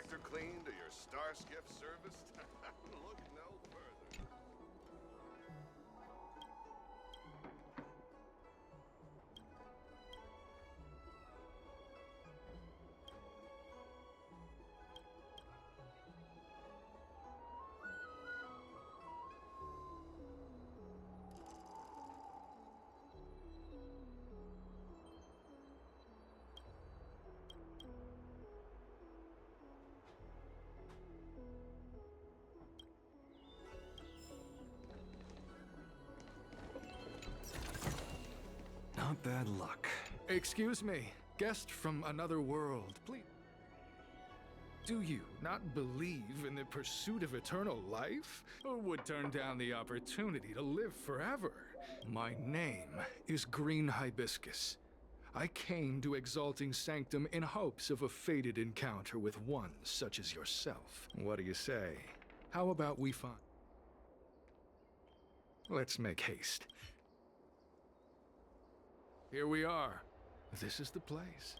tractor cleaned or your star skiff serviced? Look no further. Not bad luck. Excuse me, guest from another world, please. Do you not believe in the pursuit of eternal life? Or would turn down the opportunity to live forever? My name is Green Hibiscus. I came to Exalting Sanctum in hopes of a fated encounter with one such as yourself. What do you say? How about we find... Let's make haste. Here we are. This is the place.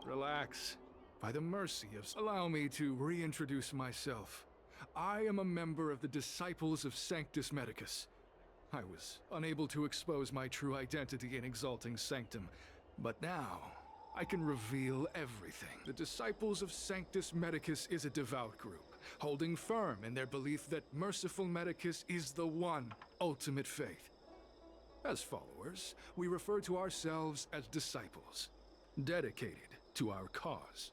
Relax. By the mercy of... Allow me to reintroduce myself. I am a member of the Disciples of Sanctus Medicus. I was unable to expose my true identity in Exalting Sanctum, but now I can reveal everything. The Disciples of Sanctus Medicus is a devout group, holding firm in their belief that Merciful Medicus is the one ultimate faith. As followers, we refer to ourselves as disciples, dedicated to our cause.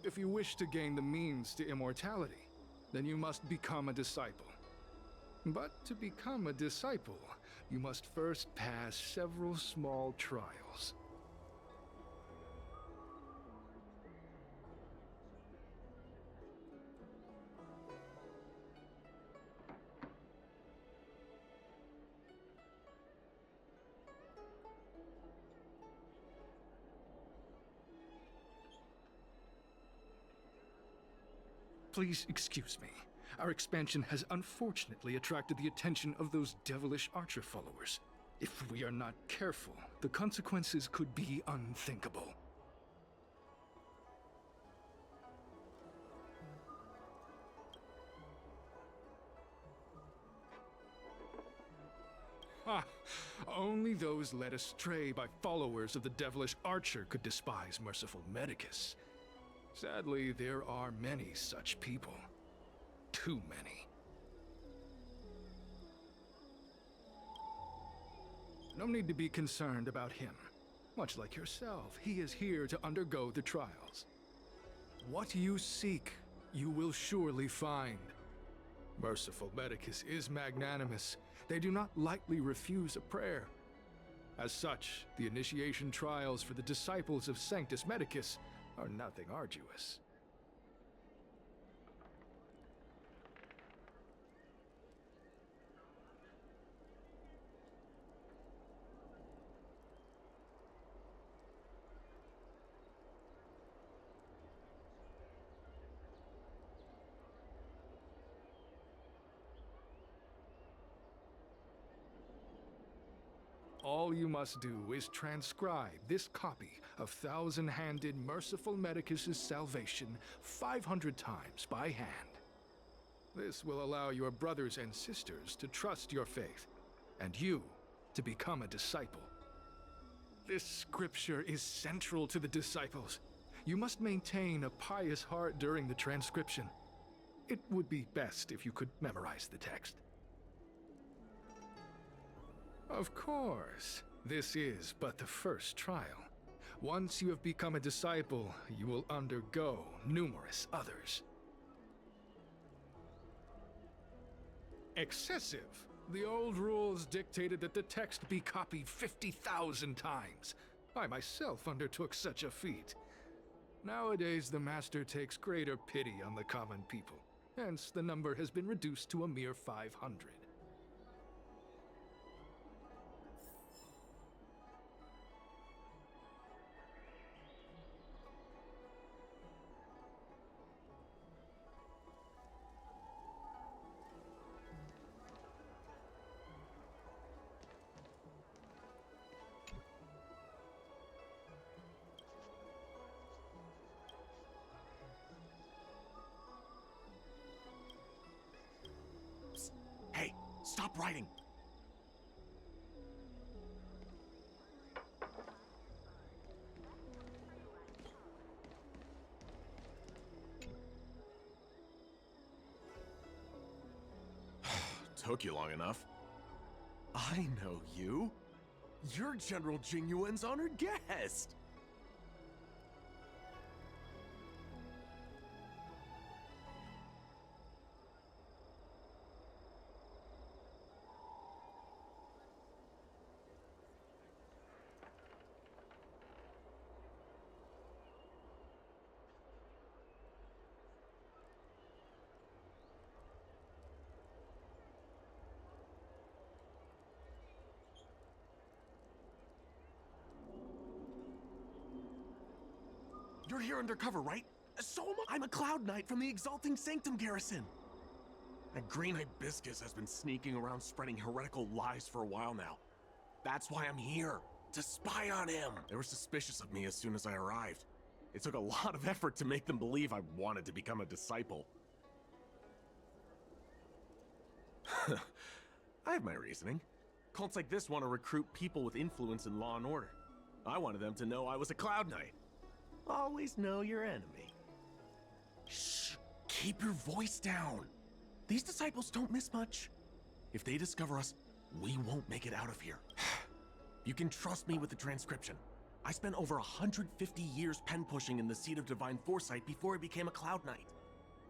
If you wish to gain the means to immortality, then you must become a disciple. But to become a disciple, you must first pass several small trials. Please excuse me. Our expansion has unfortunately attracted the attention of those devilish archer followers. If we are not careful, the consequences could be unthinkable. Ha! Only those led astray by followers of the devilish archer could despise Merciful Medicus. Sadly, there are many such people. Too many. No need to be concerned about him. Much like yourself, he is here to undergo the trials. What you seek, you will surely find. Merciful Medicus is magnanimous. They do not lightly refuse a prayer. As such, the initiation trials for the Disciples of Sanctus Medicus are nothing arduous. All you must do is transcribe this copy of Thousand-Handed Merciful Medicus's Salvation 500 times by hand. This will allow your brothers and sisters to trust your faith, and you to become a disciple. This scripture is central to the disciples. You must maintain a pious heart during the transcription. It would be best if you could memorize the text. Of course, this is but the first trial. Once you have become a disciple, you will undergo numerous others. Excessive! The old rules dictated that the text be copied 50,000 times. I myself undertook such a feat. Nowadays, the Master takes greater pity on the common people. Hence, the number has been reduced to a mere 500. stop writing. Took you long enough. I know you. You're General Jingyuan's honored guest. You're here undercover, right? So am I. I'm a Cloud Knight from the Exalting Sanctum garrison. That green hibiscus has been sneaking around spreading heretical lies for a while now. That's why I'm here, to spy on him. They were suspicious of me as soon as I arrived. It took a lot of effort to make them believe I wanted to become a disciple. I have my reasoning. Cults like this want to recruit people with influence in law and order. I wanted them to know I was a Cloud Knight. Always know your enemy. Shh! Keep your voice down. These disciples don't miss much. If they discover us, we won't make it out of here. You can trust me with the transcription. I spent over 150 years pen pushing in the Seat of Divine Foresight before I became a Cloud Knight.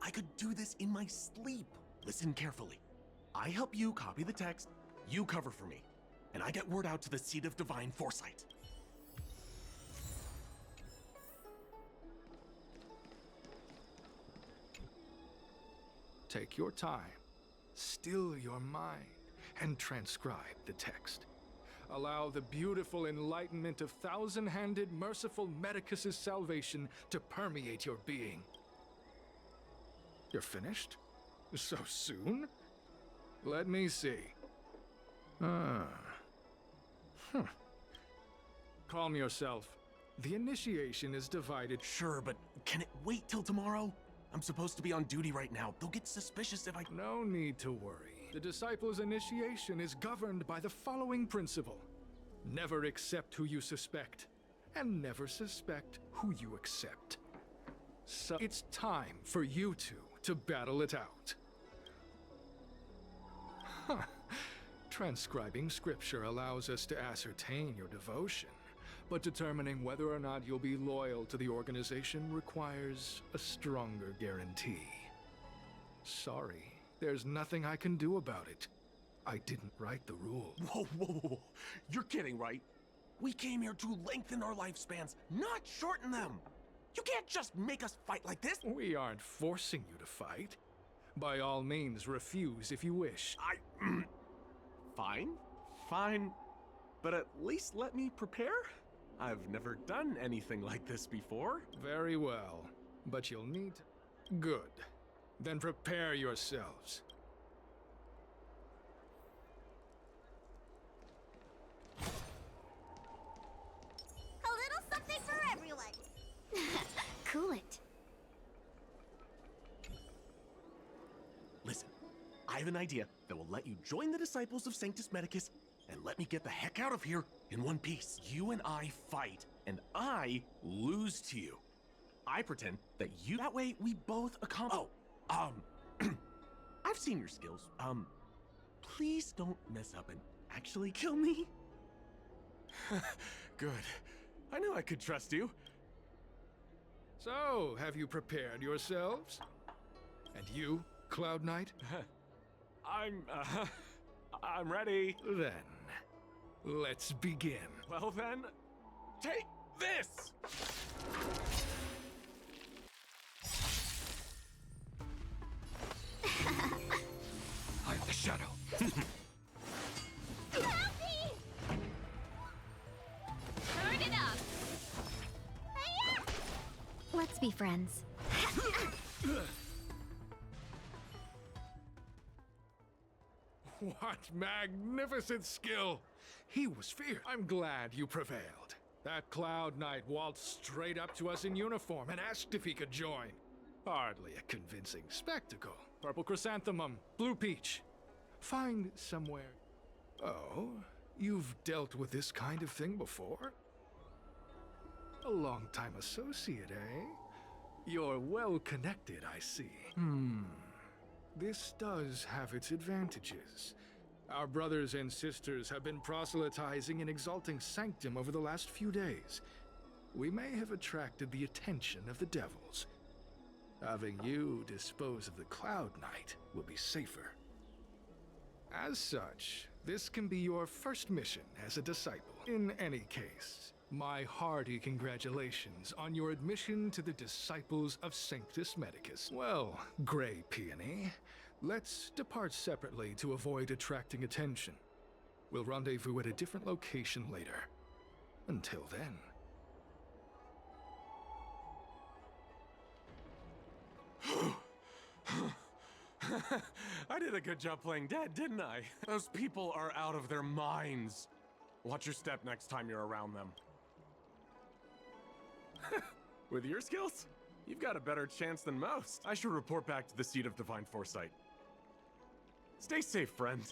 I could do this in my sleep. Listen carefully. I help you copy the text, you cover for me, and I get word out to the Seat of Divine Foresight. Take your time, still your mind, and transcribe the text. Allow the beautiful enlightenment of thousand-handed, merciful Medicus's salvation to permeate your being. You're finished? So soon? Let me see. Calm yourself. The initiation is divided. Sure, but can it wait till tomorrow? I'm supposed to be on duty right now. They'll get suspicious if I... No need to worry. The disciple's initiation is governed by the following principle. Never accept who you suspect, and never suspect who you accept. So it's time for you two to battle it out. Transcribing scripture allows us to ascertain your devotion, but determining whether or not you'll be loyal to the organization requires a stronger guarantee. Sorry, there's nothing I can do about it. I didn't write the rule. Whoa. You're kidding, right? We came here to lengthen our lifespans, not shorten them. You can't just make us fight like this. We aren't forcing you to fight. By all means, refuse if you wish. Fine. But at least let me prepare. I've never done anything like this before. Very well, but you'll need... Good. Then prepare yourselves. A little something for everyone. Cool it. Listen, I have an idea that will let you join the disciples of Sanctus Medicus and let me get the heck out of here in one piece. You and I fight, and I lose to you. I pretend that you... That way, we both accomplish... I've seen your skills. Please don't mess up and actually kill me. Good. I knew I could trust you. So, have you prepared yourselves? And you, Cloud Knight? I'm ready. Then, let's begin. Well then, take this! Hide the shadow. Help me! Turn it up! Hiya! Let's be friends. What magnificent skill! He was fierce. I'm glad you prevailed. That Cloud Knight waltzed straight up to us in uniform and asked if he could join. Hardly a convincing spectacle. Purple chrysanthemum, blue peach. Find somewhere. Oh, you've dealt with this kind of thing before? A long-time associate, eh? You're well connected, I see. This does have its advantages. Our brothers and sisters have been proselytizing and exalting Sanctum over the last few days. We may have attracted the attention of the devils. Having you dispose of the Cloud Knight will be safer. As such, this can be your first mission as a disciple. In any case, my hearty congratulations on your admission to the Disciples of Sanctus Medicus. Well, Grey Peony, let's depart separately to avoid attracting attention. We'll rendezvous at a different location later. Until then. I did a good job playing dead, didn't I? Those people are out of their minds. Watch your step next time you're around them. With your skills, you've got a better chance than most. I should report back to the Seat of Divine Foresight. Stay safe, friend.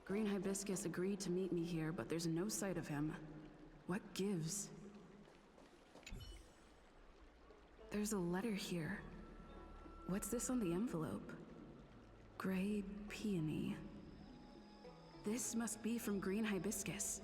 Green Hibiscus agreed to meet me here, but there's no sight of him. What gives? There's a letter here. What's this on the envelope? Grey Peony. This must be from Green Hibiscus.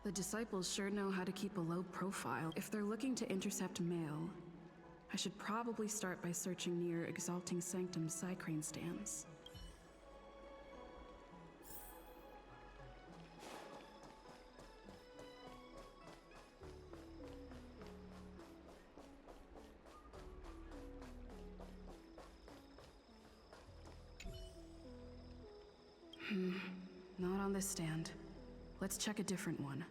The Disciples sure know how to keep a low profile. If they're looking to intercept mail, I should probably start by searching near Exalting Sanctum Psycrane stands. Not on this stand. Let's check a different one.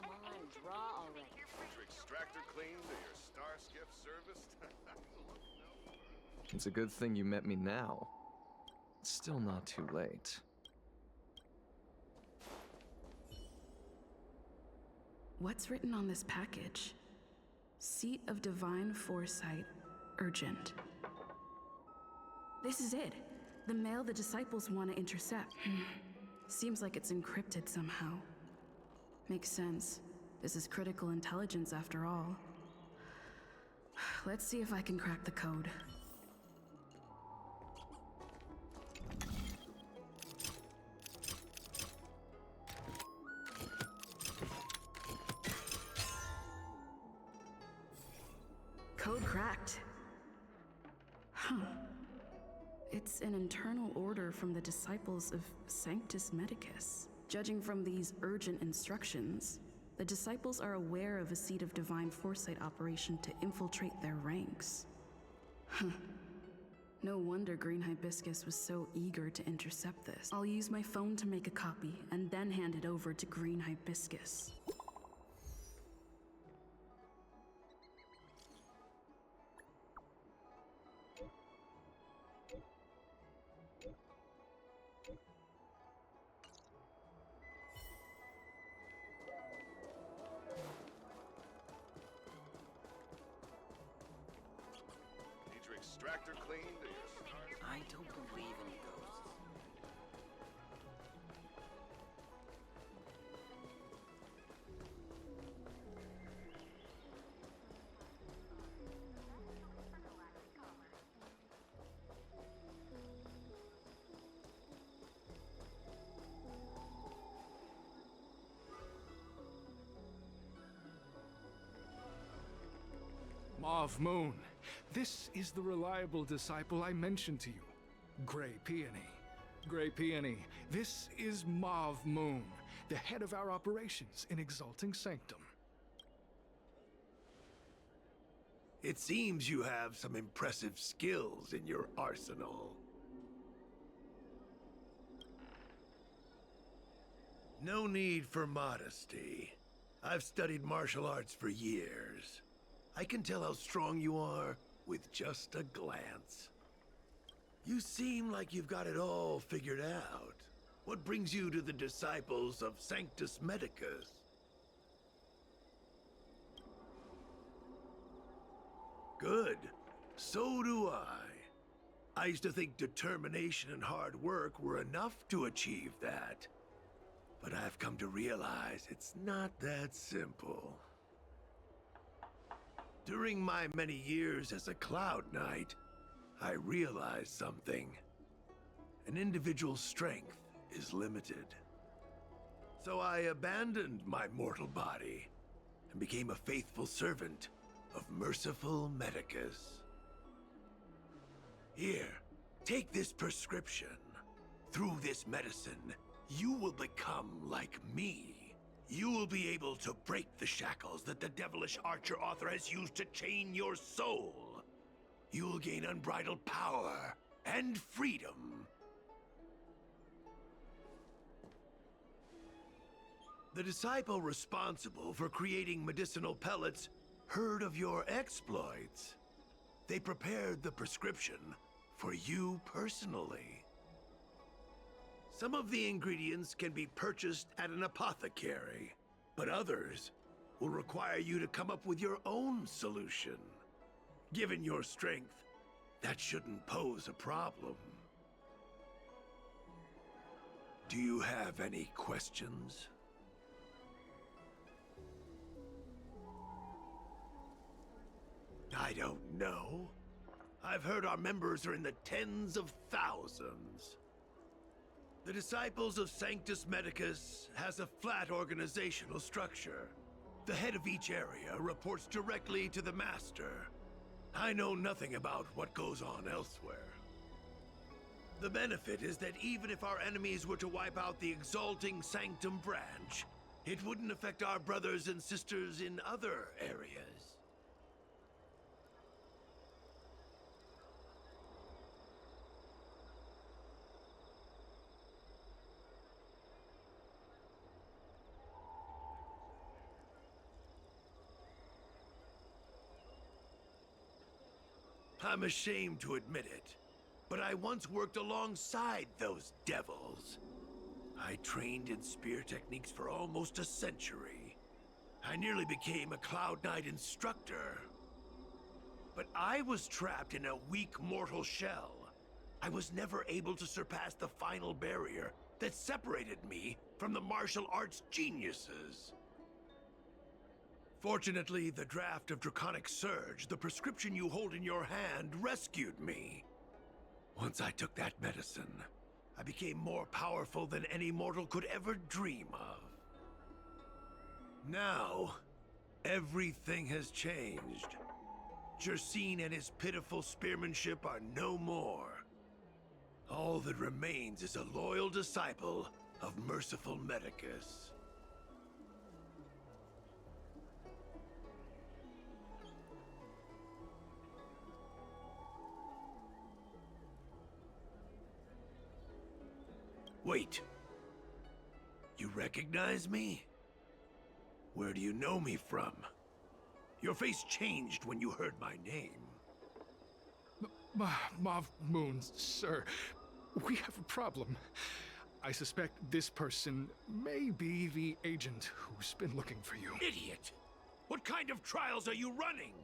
Come on, draw already. Your extractor cleaned or your star skiff serviced? Look no further. It's a good thing you met me now. It's still not too late. What's written on this package? Seat of Divine Foresight, urgent. This is it. The mail the Disciples want to intercept. Seems like it's encrypted somehow. Makes sense. This is critical intelligence after all. Let's see if I can crack the code. Code cracked. Huh. It's an internal order from the disciples of Sanctus Medicus. Judging from these urgent instructions, the disciples are aware of a seed of divine foresight operation to infiltrate their ranks. Huh. No wonder Green Hibiscus was so eager to intercept this. I'll use my phone to make a copy and then hand it over to Green Hibiscus. Need your extractor cleaned or your stars? I don't believe in ghosts. Mauve Moon. This is the reliable disciple I mentioned to you. Grey Peony. Grey Peony, this is Mauve Moon, the head of our operations in Exalting Sanctum. It seems you have some impressive skills in your arsenal. No need for modesty. I've studied martial arts for years. I can tell how strong you are with just a glance. You seem like you've got it all figured out. What brings you to the disciples of Sanctus Medicus? Good. So do I. I used to think determination and hard work were enough to achieve that. But I've come to realize it's not that simple. During my many years as a Cloud Knight, I realized something. An individual's strength is limited. So I abandoned my mortal body and became a faithful servant of merciful Medicus. Here, take this prescription. Through this medicine, you will become like me. You will be able to break the shackles that the devilish archer author has used to chain your soul. You will gain unbridled power and freedom. The disciple responsible for creating medicinal pellets heard of your exploits. They prepared the prescription for you personally. Some of the ingredients can be purchased at an apothecary, but others will require you to come up with your own solution. Given your strength, that shouldn't pose a problem. Do you have any questions? I don't know. I've heard our members are in the tens of thousands. The Disciples of Sanctus Medicus has a flat organizational structure. The head of each area reports directly to the Master. I know nothing about what goes on elsewhere. The benefit is that even if our enemies were to wipe out the Exalting Sanctum branch, it wouldn't affect our brothers and sisters in other areas. I'm ashamed to admit it, but I once worked alongside those devils. I trained in spear techniques for almost a century. I nearly became a Cloud Knight instructor. But I was trapped in a weak mortal shell. I was never able to surpass the final barrier that separated me from the martial arts geniuses. Fortunately, the draft of Draconic Surge, the prescription you hold in your hand, rescued me. Once I took that medicine, I became more powerful than any mortal could ever dream of. Now, everything has changed. Jersine and his pitiful spearmanship are no more. All that remains is a loyal disciple of merciful Medicus. Wait. You recognize me? Where do you know me from? Your face changed when you heard my name. Mauve Moon, sir. We have a problem. I suspect this person may be the agent who's been looking for you. Idiot! What kind of trials are you running?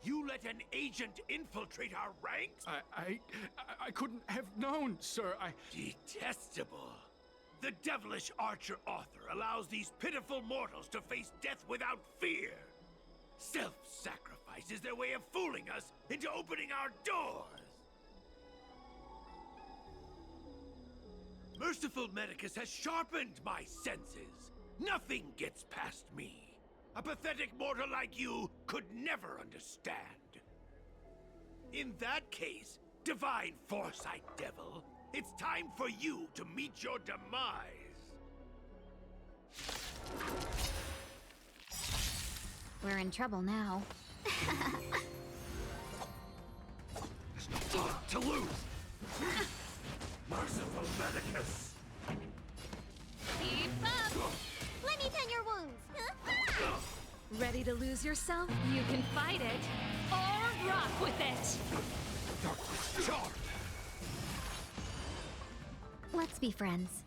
You let an agent infiltrate our ranks? I couldn't have known, sir. Detestable. The devilish archer author allows these pitiful mortals to face death without fear. Self-sacrifice is their way of fooling us into opening our doors. Merciful Medicus has sharpened my senses. Nothing gets past me. A pathetic mortal like you could never understand. In that case, Divine Foresight Devil, it's time for you to meet your demise. We're in trouble now. There's no time to lose. Merciful Medicus. Keep up! Let me tend your wounds. Ready to lose yourself? You can fight it, or rock with it! Let's be friends.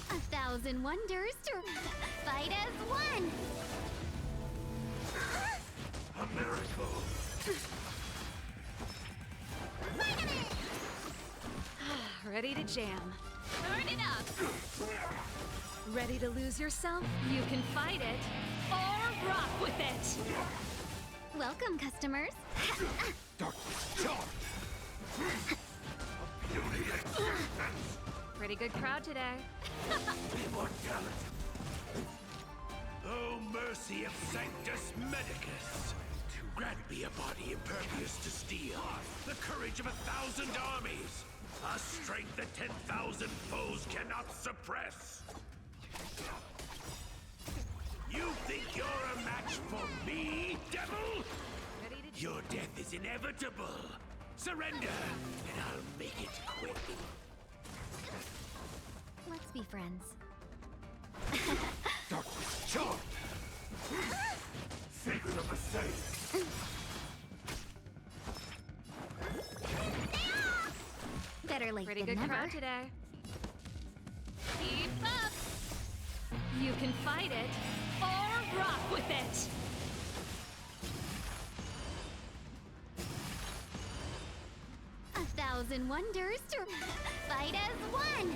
1,000 wonders to fight as one! A miracle. Ready to jam. Turn it up! Ready to lose yourself? You can fight it, or rock with it! Welcome, customers. Pretty good crowd today. Oh, mercy of Sanctus Medicus! Grant me a body impervious to steel, the courage of 1,000 armies, a strength that 10,000 foes cannot suppress. You think you're a match for me, devil? Ready to Your death is inevitable. Surrender, and I'll make it quick. Let's be friends. Secret of a saint. Better late Pretty than good never. crowd today. Keep up! You can fight it, or rock with it! 1,000 wonders to fight as one!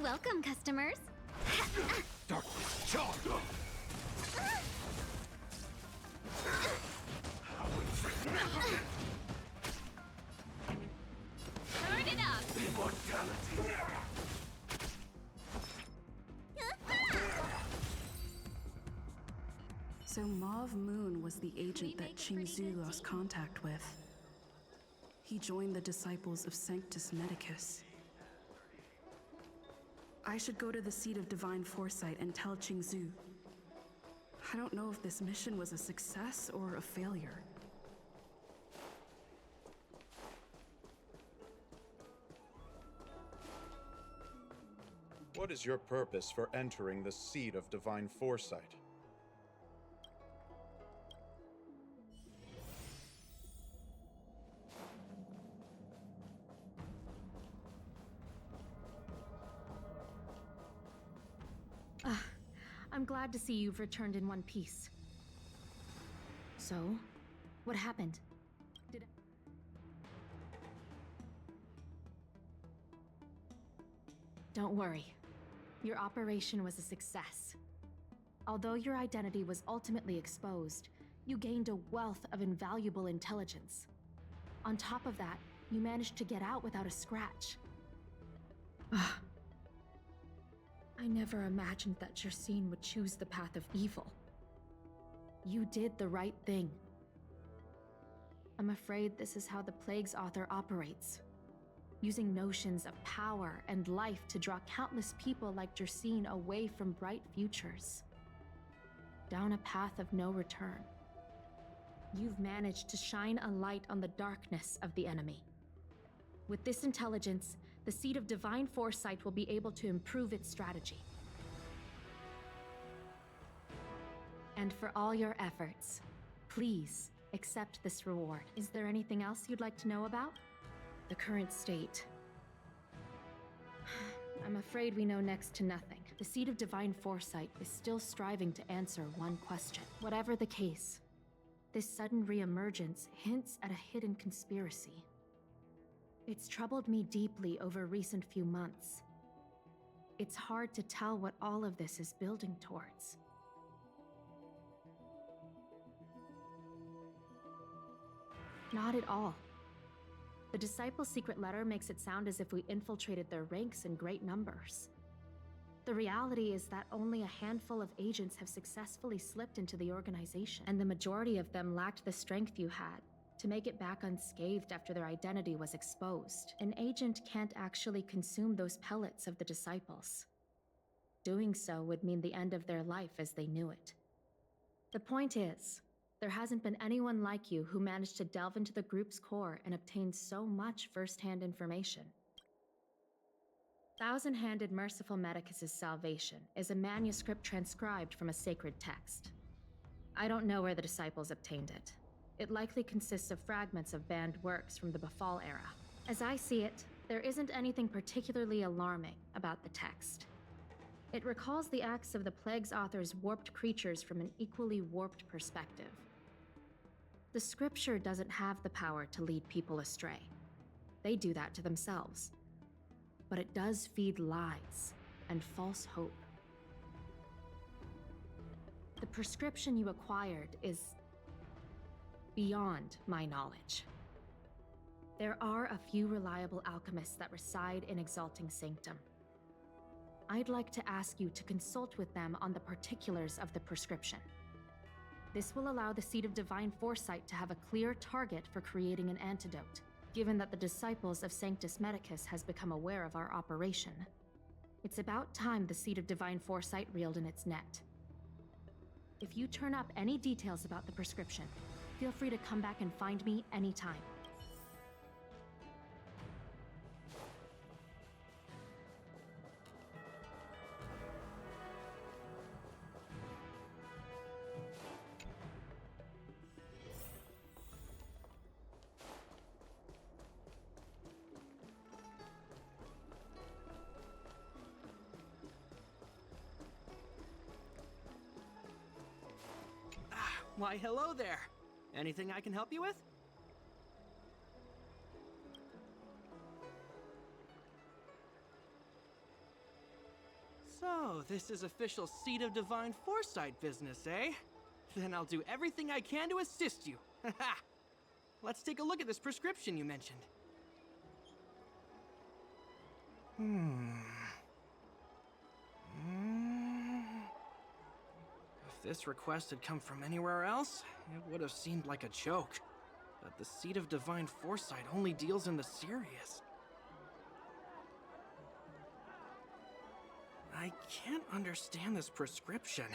Welcome, customers. Turn it up! So Mauve Moon was the agent that Xianzhou lost contact with. He joined the disciples of Sanctus Medicus. I should go to the seat of Divine Foresight and tell Xianzhou. I don't know if this mission was a success or a failure. What is your purpose for entering the seat of Divine Foresight? I'm glad to see you've returned in one piece. So, what happened? Don't worry. Your operation was a success. Although your identity was ultimately exposed, you gained a wealth of invaluable intelligence. On top of that, you managed to get out without a scratch. I never imagined that Xianzhou would choose the path of evil. You did the right thing. I'm afraid this is how the Plague's author operates, using notions of power and life to draw countless people like Xianzhou away from bright futures, down a path of no return. You've managed to shine a light on the darkness of the enemy. With this intelligence, the Seed of Divine Foresight will be able to improve its strategy. And for all your efforts, please accept this reward. Is there anything else you'd like to know about? The current state. I'm afraid we know next to nothing. The Seed of Divine Foresight is still striving to answer one question. Whatever the case, this sudden reemergence hints at a hidden conspiracy. It's troubled me deeply over recent few months. It's hard to tell what all of this is building towards. Not at all. The Disciples' secret letter makes it sound as if we infiltrated their ranks in great numbers. The reality is that only a handful of agents have successfully slipped into the organization, and the majority of them lacked the strength you had to make it back unscathed after their identity was exposed. An agent can't actually consume those pellets of the Disciples. Doing so would mean the end of their life as they knew it. The point is, there hasn't been anyone like you who managed to delve into the group's core and obtain so much first-hand information. Thousand-Handed Merciful Medicus' Salvation is a manuscript transcribed from a sacred text. I don't know where the Disciples obtained it. It likely consists of fragments of banned works from the Befall era. As I see it, there isn't anything particularly alarming about the text. It recalls the acts of the Plague's author's warped creatures from an equally warped perspective. The scripture doesn't have the power to lead people astray. They do that to themselves. But it does feed lies and false hope. The prescription you acquired is beyond my knowledge. There are a few reliable alchemists that reside in Exalting Sanctum. I'd like to ask you to consult with them on the particulars of the prescription. This will allow the Seed of Divine Foresight to have a clear target for creating an antidote, given that the Disciples of Sanctus Medicus has become aware of our operation. It's about time the Seed of Divine Foresight reeled in its net. If you turn up any details about the prescription, feel free to come back and find me anytime. Why, hello there. Anything I can help you with? So, this is official Seed of Divine Foresight business, eh? Then I'll do everything I can to assist you. Haha! Let's take a look at this prescription you mentioned. If this request had come from anywhere else, it would have seemed like a joke. But the Seed of Divine Foresight only deals in the serious. I can't understand this prescription,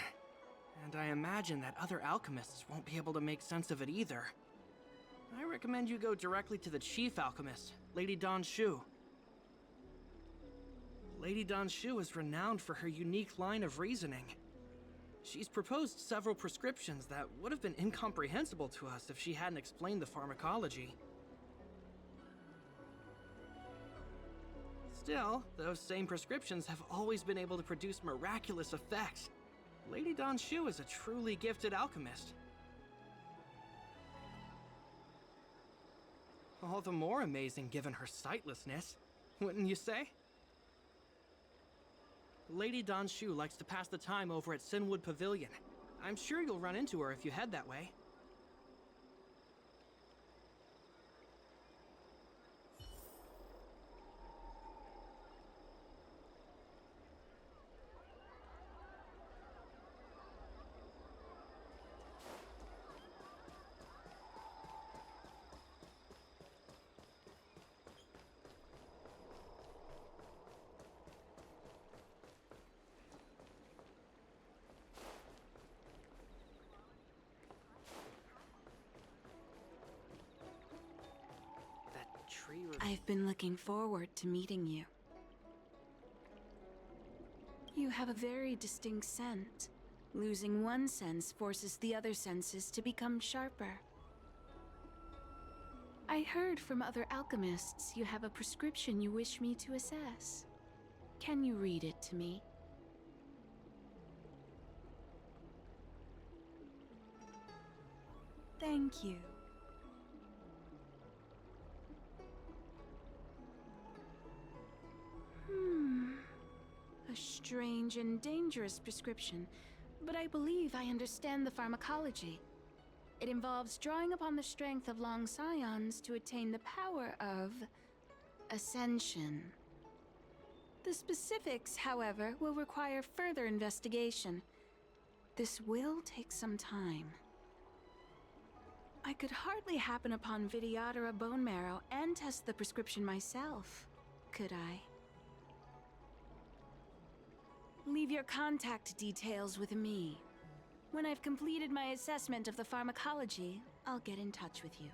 and I imagine that other alchemists won't be able to make sense of it either. I recommend you go directly to the chief alchemist, Lady Dan Shu. Lady Dan Shu is renowned for her unique line of reasoning. She's proposed several prescriptions that would have been incomprehensible to us if she hadn't explained the pharmacology. Still, those same prescriptions have always been able to produce miraculous effects. Lady Dan Shu is a truly gifted alchemist. All the more amazing given her sightlessness, wouldn't you say? Lady Xianzhou likes to pass the time over at Sinwood Pavilion. I'm sure you'll run into her if you head that way. I've been looking forward to meeting you. You have a very distinct scent. Losing one sense forces the other senses to become sharper. I heard from other alchemists you have a prescription you wish me to assess. Can you read it to me? Thank you. A strange and dangerous prescription, but I believe I understand the pharmacology. It involves drawing upon the strength of long scions to attain the power of ascension. The specifics, however, will require further investigation. This will take some time. I could hardly happen upon Vidyadhara bone marrow and test the prescription myself, could I? Leave your contact details with me. When I've completed my assessment of the pharmacology, I'll get in touch with you.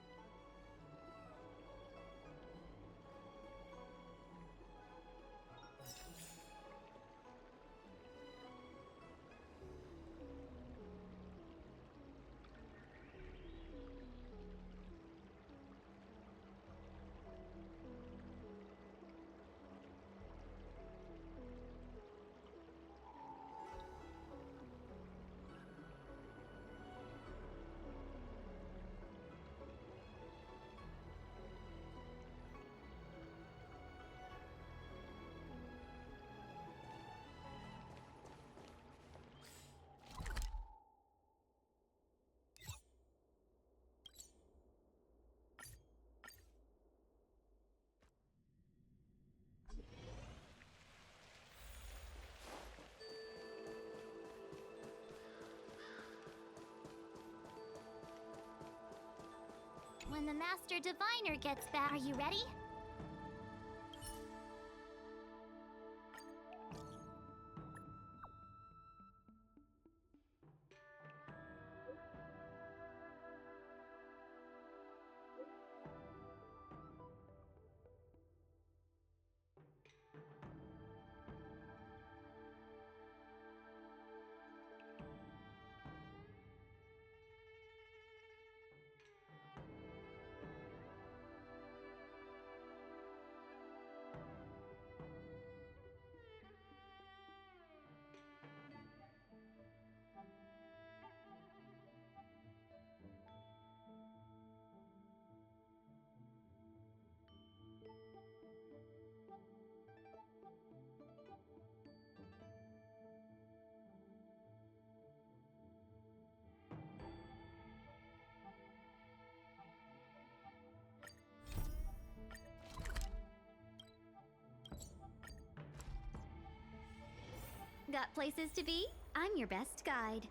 When the Master Diviner gets back, are you ready? Got places to be? I'm your best guide.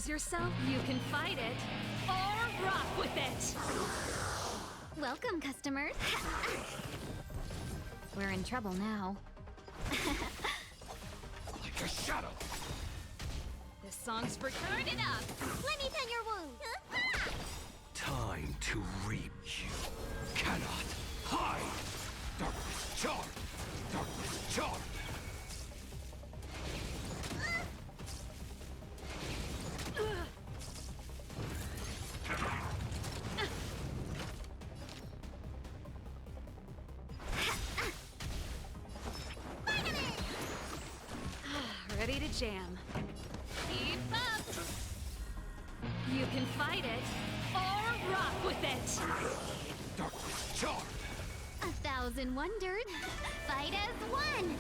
Choose yourself. You can fight it or rock with it. Welcome, customers. We're in trouble now. Like a shadow. This song's for turn it up. Let me tend your wound. Time to reap. You cannot hide. Darkness charm. Darkness charm. Ready to jam. Keep up. You can fight it or rock with it. Darkness charm. 1,000 wonders. Fight as one.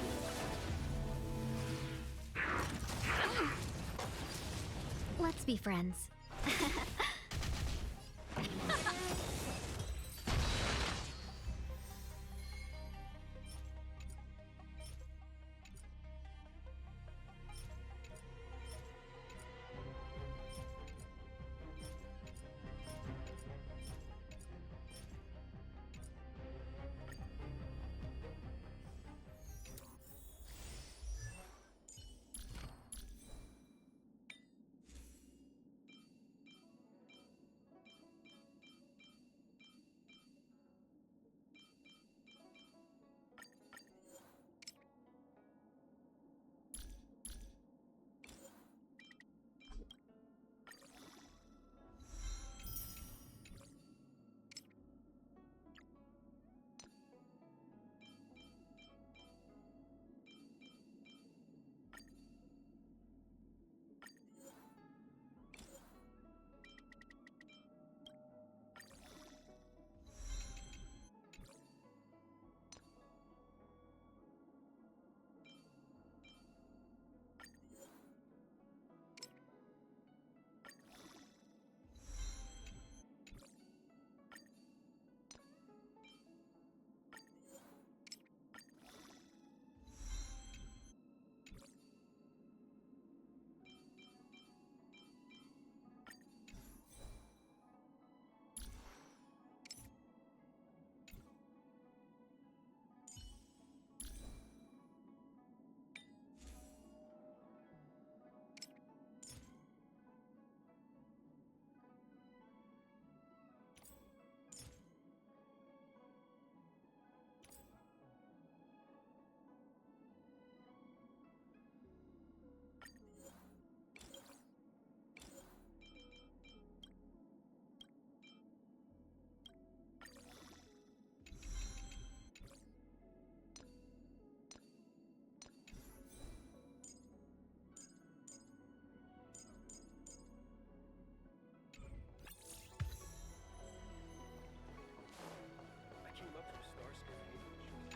Let's be friends.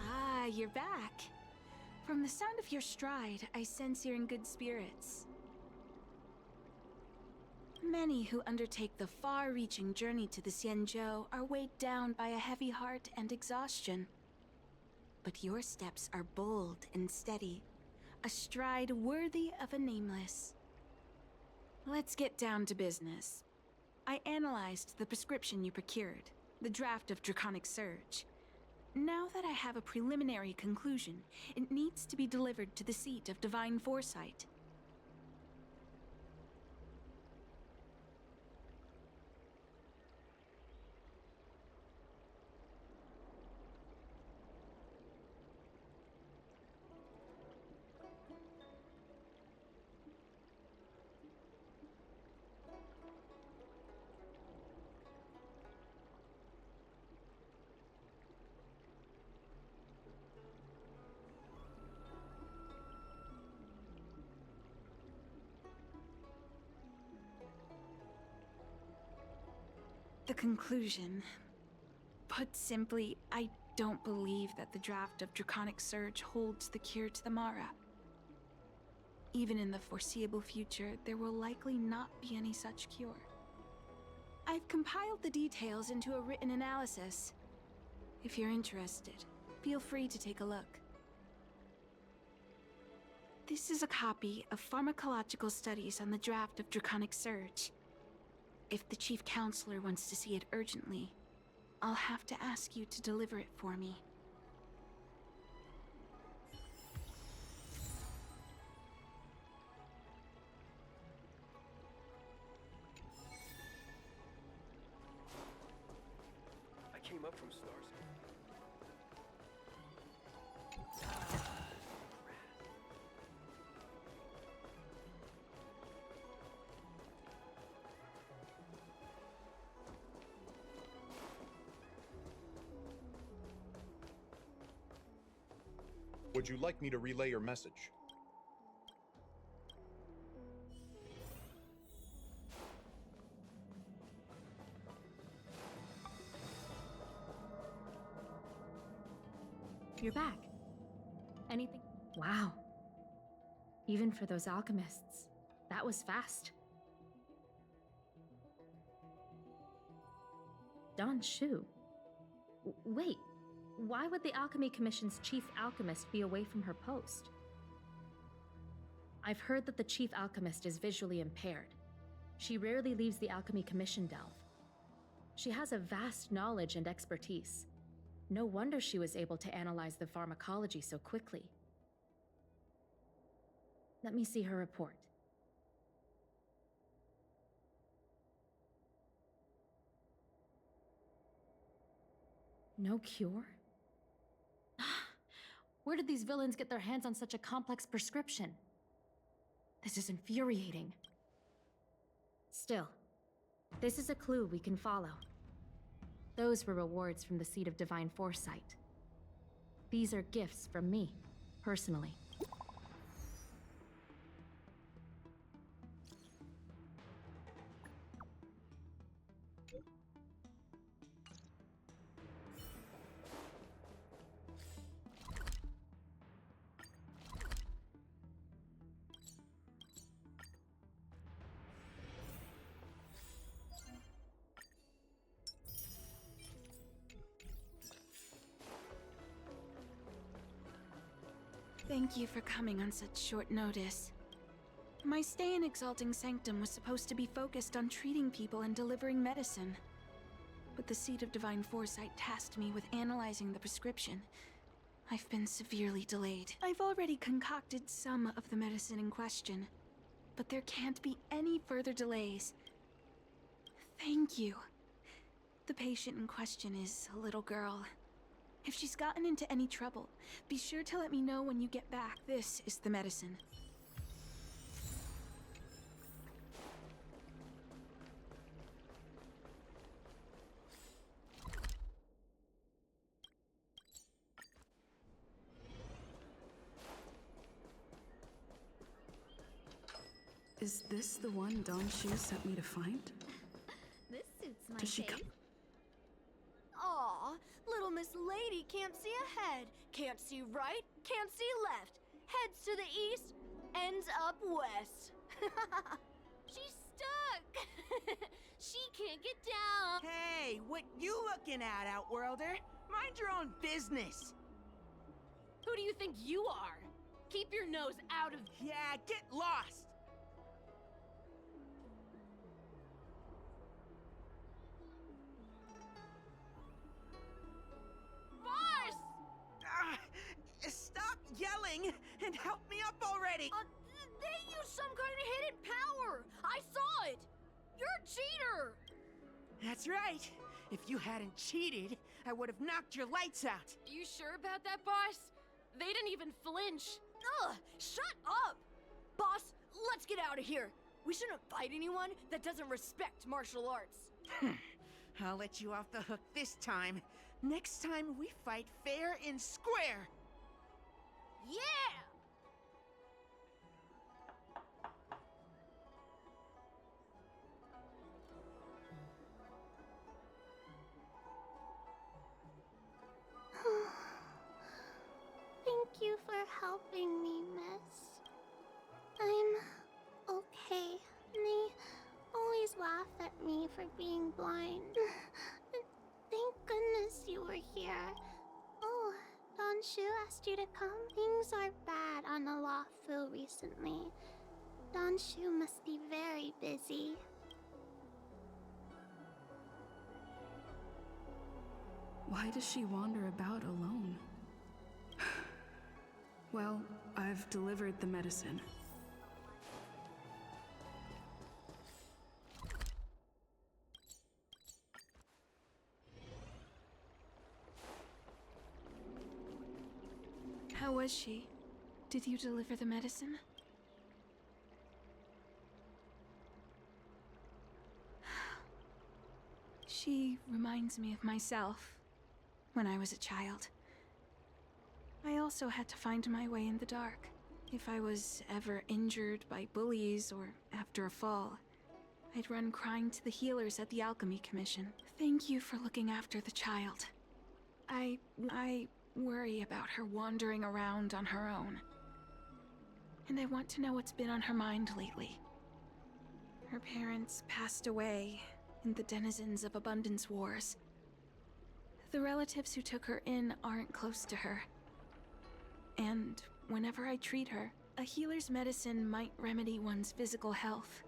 Ah, you're back. From the sound of your stride, I sense you're in good spirits. Many who undertake the far-reaching journey to the Xianzhou are weighed down by a heavy heart and exhaustion. But your steps are bold and steady, a stride worthy of a nameless. Let's get down to business. I analyzed the prescription you procured, the draft of Draconic Surge. Now that I have a preliminary conclusion, it needs to be delivered to the seat of Divine Foresight. The conclusion. Put simply, I don't believe that the draft of Draconic Surge holds the cure to the Mara. Even in the foreseeable future, there will likely not be any such cure. I've compiled the details into a written analysis. If you're interested, feel free to take a look. This is a copy of Pharmacological Studies on the draft of Draconic Surge. If the Chief Counselor wants to see it urgently, I'll have to ask you to deliver it for me. I came up from Stars. Would you like me to relay your message? You're back. Anything? Wow. Even for those alchemists, that was fast. Xianzhou. Wait, why would the Alchemy Commission's chief alchemist be away from her post? I've heard that the chief alchemist is visually impaired. She rarely leaves the Alchemy Commission delve. She has a vast knowledge and expertise. No wonder she was able to analyze the pharmacology so quickly. Let me see her report. No cure? Where did these villains get their hands on such a complex prescription? This is infuriating. Still, this is a clue we can follow. Those were rewards from the Seed of Divine Foresight. These are gifts from me, personally. Thank you for coming on such short notice. My stay in Exalting Sanctum was supposed to be focused on treating people and delivering medicine. But the Seed of Divine Foresight tasked me with analyzing the prescription. I've been severely delayed. I've already concocted some of the medicine in question, but there can't be any further delays. Thank you. The patient in question is a little girl. If she's gotten into any trouble, be sure to let me know when you get back. This is the medicine. Is this the one Xianzhou sent me to find? This suits my Does she taste. come? Aw, little Miss Lady can't see ahead, can't see right, can't see left. Heads to the east, ends up west. She's stuck! She can't get down! Hey, what you looking at, Outworlder? Mind your own business. Who do you think you are? Keep your nose out of... Yeah, get lost. Stop yelling and help me up already! They use some kind of hidden power! I saw it! You're a cheater! That's right. If you hadn't cheated, I would have knocked your lights out. You sure about that, boss? They didn't even flinch. Ugh! Shut up! Boss, let's get out of here. We shouldn't fight anyone that doesn't respect martial arts. I'll let you off the hook this time. Next time we fight fair and square. Yeah! Thank you for helping me, miss. I'm okay. They always laugh at me for being blind. Thank goodness you were here. Oh, Xianzhou asked asked you to come. Things are bad on the Lawfu recently. Donshu must be very busy. Why does she wander about alone? Well, I've delivered the medicine. How was she? Did you deliver the medicine? She reminds me of myself when I was a child. I also had to find my way in the dark. If I was ever injured by bullies or after a fall, I'd run crying to the healers at the Alchemy Commission. Thank you for looking after the child. I worry about her wandering around on her own. And I want to know what's been on her mind lately. Her parents passed away in the denizens of Abundance Wars. The relatives who took her in aren't close to her. And whenever I treat her, a healer's medicine might remedy one's physical health.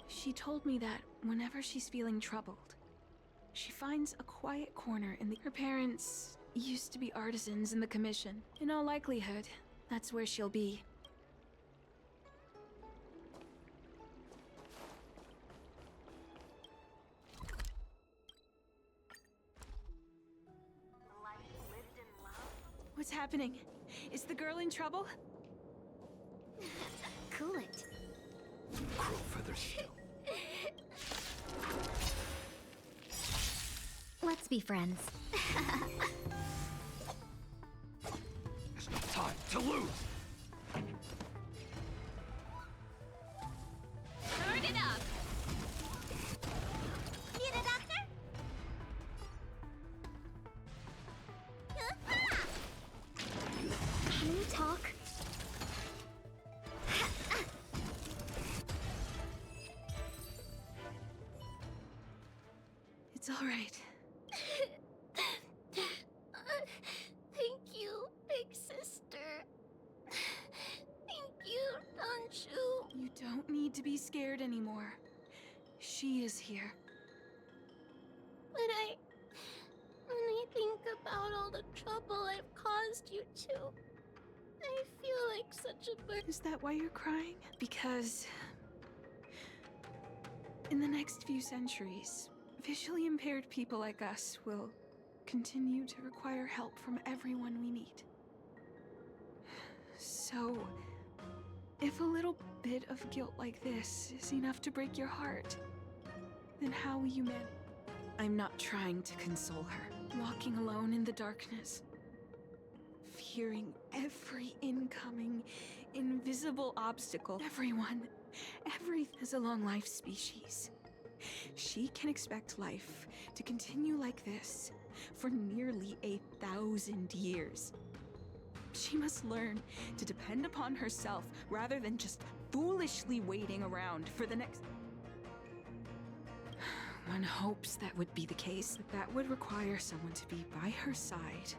She told me that whenever she's feeling troubled, she finds a quiet corner in the... Her parents used to be artisans in the Commission. In all likelihood, that's where she'll be. What's happening? Is the girl in trouble? Cool it. Crow feather shield. Let's be friends. There's no time to lose! Turn it up! Need a doctor? Can we talk? It's all right. Thank you, big sister. Thank you, Donshu. You don't need to be scared anymore. She is here. When I think about all the trouble I've caused you two, I feel like such a burden. Is that why you're crying? Because in the next few centuries, visually impaired people like us will continue to require help from everyone we meet. So, if a little bit of guilt like this is enough to break your heart, then how will you manage? I'm not trying to console her. Walking alone in the darkness, fearing every incoming, invisible obstacle. Everyone is a long-life species. She can expect life to continue like this for nearly 1,000 years. She must learn to depend upon herself rather than just foolishly waiting around for the next... One hopes that would be the case. That would require someone to be by her side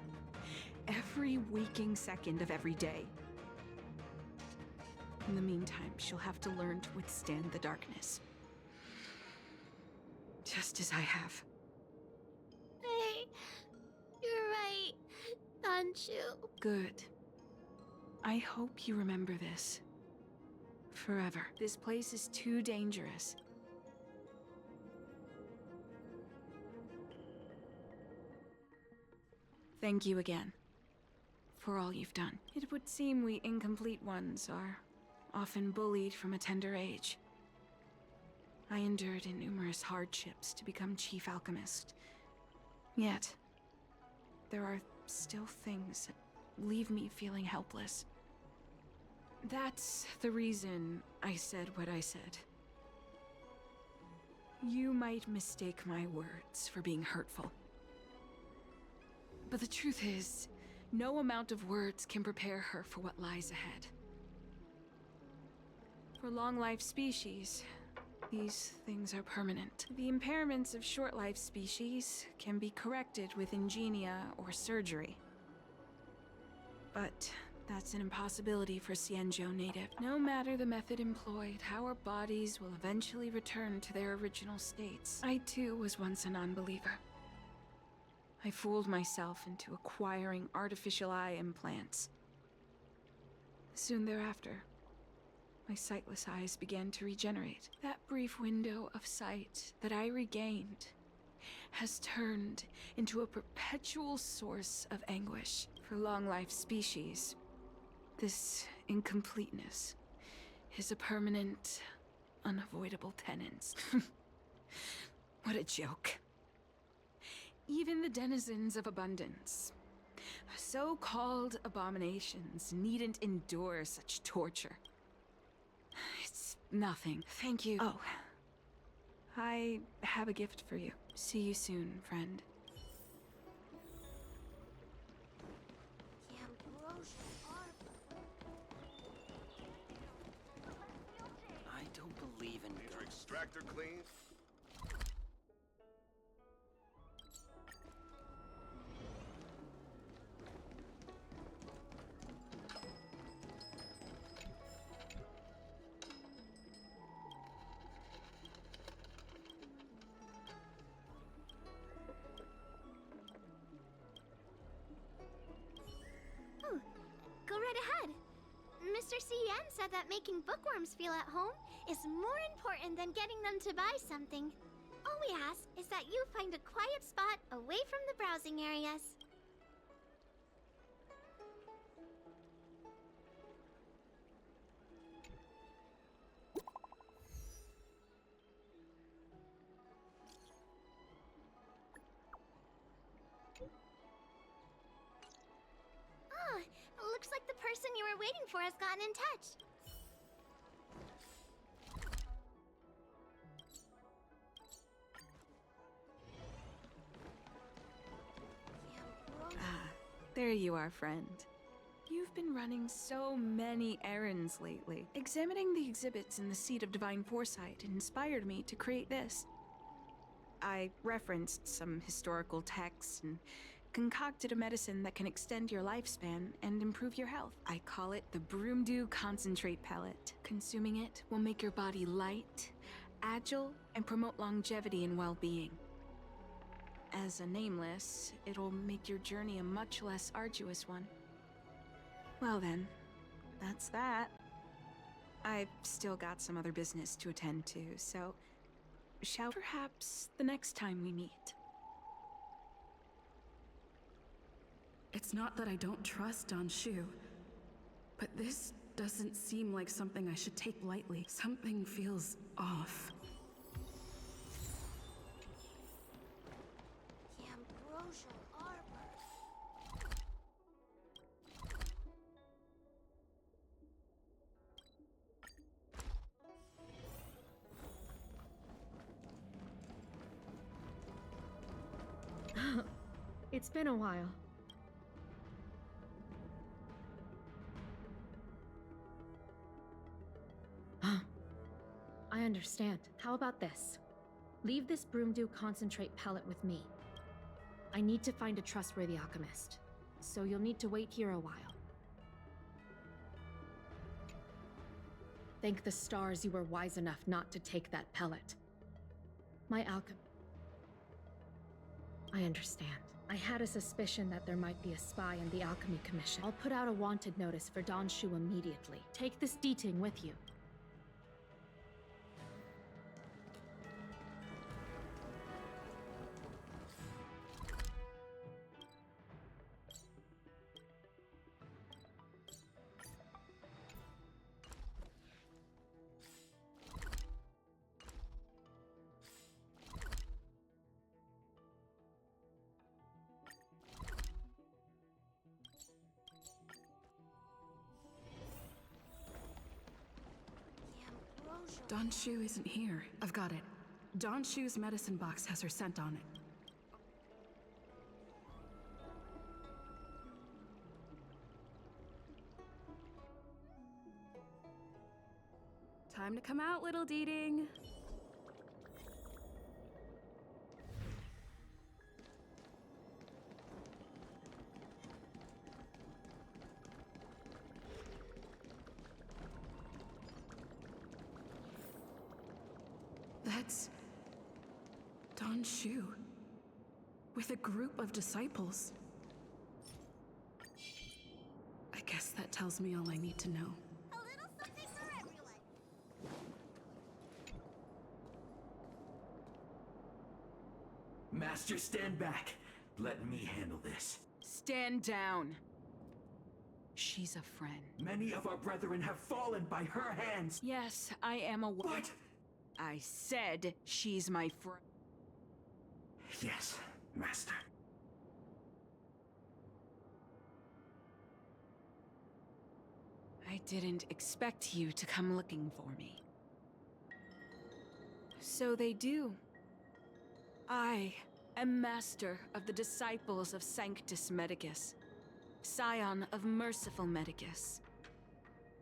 every waking second of every day. In the meantime, she'll have to learn to withstand the darkness. Just as I have. Hey, you're right, Donshu. Good. I hope you remember this. Forever. This place is too dangerous. Thank you again for all you've done. It would seem we incomplete ones are often bullied from a tender age. I endured numerous hardships to become Chief Alchemist. Yet, there are still things that leave me feeling helpless. That's the reason I said what I said. You might mistake my words for being hurtful. But the truth is, no amount of words can prepare her for what lies ahead. For long-life species, these things are permanent. The impairments of short-life species can be corrected with ingenia or surgery. But that's an impossibility for Xianzhou native. No matter the method employed, our bodies will eventually return to their original states. I too was once a non-believer. I fooled myself into acquiring artificial eye implants. Soon thereafter, my sightless eyes began to regenerate. That brief window of sight that I regained has turned into a perpetual source of anguish. For long-life species, this incompleteness is a permanent, unavoidable tenance. What a joke. Even the denizens of abundance, so-called abominations, needn't endure such torture. It's nothing. Thank you. Oh, I have a gift for you. See you soon, friend. I don't believe in Need your ghosts. extractor clean? Ooh, go right ahead. Mr. Cian said that making bookworms feel at home is more important than getting them to buy something. All we ask is that you find a quiet spot away from the browsing areas. Oh, looks like the person you were waiting for has gotten in touch. There you are, friend. You've been running so many errands lately. Examining the exhibits in the Seat of Divine Foresight inspired me to create this. I referenced some historical texts and concocted a medicine that can extend your lifespan and improve your health. I call it the Broomdew Concentrate Pellet. Consuming it will make your body light, agile, and promote longevity and well-being. As a nameless, it'll make your journey a much less arduous one. Well then, that's that. I've still got some other business to attend to, so shall perhaps the next time we meet. It's not that I don't trust Xianzhou, but this doesn't seem like something I should take lightly. Something feels off. It's been a while. I understand. How about this? Leave this Broomdew Concentrate pellet with me. I need to find a trustworthy alchemist, so you'll need to wait here a while. Thank the stars you were wise enough not to take that pellet. My I understand. I had a suspicion that there might be a spy in the Alchemy Commission. I'll put out a wanted notice for Donshu immediately. Take this Deeting with you. Donshu isn't here. I've got it. Donshu's medicine box has her scent on it. Time to come out, little Deeting. Xianzhou. With a group of disciples. I guess that tells me all I need to know. A little something for everyone. Master, stand back. Let me handle this. Stand down. She's a friend. Many of our brethren have fallen by her hands. Yes, I am aware. What? I said she's my friend. Yes, Master. I didn't expect you to come looking for me. So they do. I am master of the disciples of Sanctus Medicus, scion of merciful Medicus,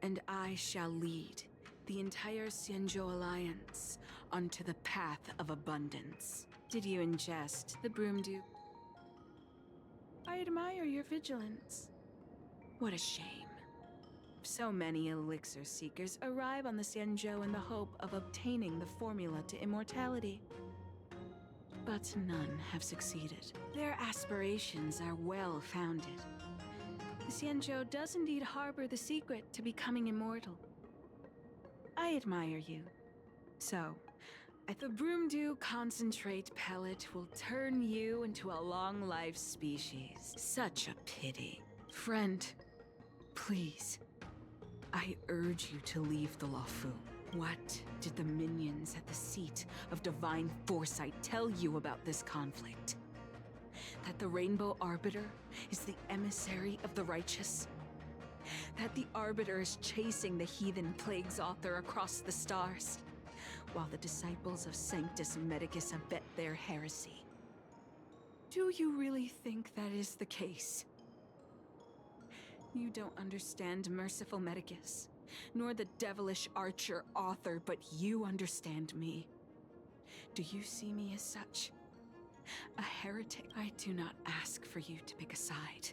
and I shall lead the entire Xianzhou Alliance onto the path of abundance. Did you ingest the broomdew? I admire your vigilance. What a shame. So many elixir seekers arrive on the Xianzhou in the hope of obtaining the formula to immortality. But none have succeeded. Their aspirations are well founded. The Xianzhou does indeed harbor the secret to becoming immortal. I admire you. So, the broomdew concentrate pellet will turn you into a long-lived species. Such a pity. Friend, please. I urge you to leave the Luofu. What did the minions at the seat of divine foresight tell you about this conflict? That the Rainbow Arbiter is the emissary of the righteous? That the Arbiter is chasing the heathen plagues author across the stars, while the disciples of Sanctus Medicus abet their heresy? Do you really think that is the case? You don't understand merciful Medicus, nor the devilish archer author, but you understand me. Do you see me as such? A heretic? I do not ask for you to pick a side.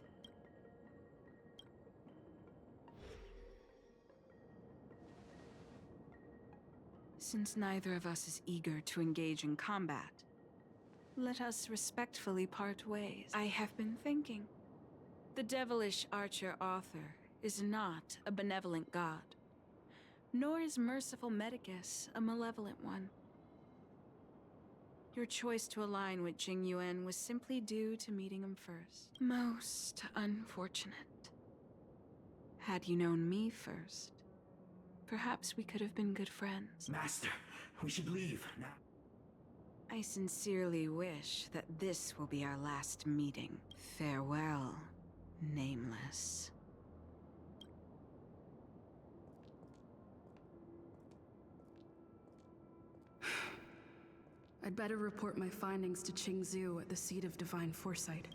Since neither of us is eager to engage in combat, let us respectfully part ways. I have been thinking. The devilish archer author is not a benevolent god, nor is merciful Medicus a malevolent one. Your choice to align with Jing Yuan was simply due to meeting him first. Most unfortunate. Had you known me first, perhaps we could have been good friends. Master, we should leave now. I sincerely wish that this will be our last meeting. Farewell, Nameless. I'd better report my findings to Xianzhou at the seat of divine foresight.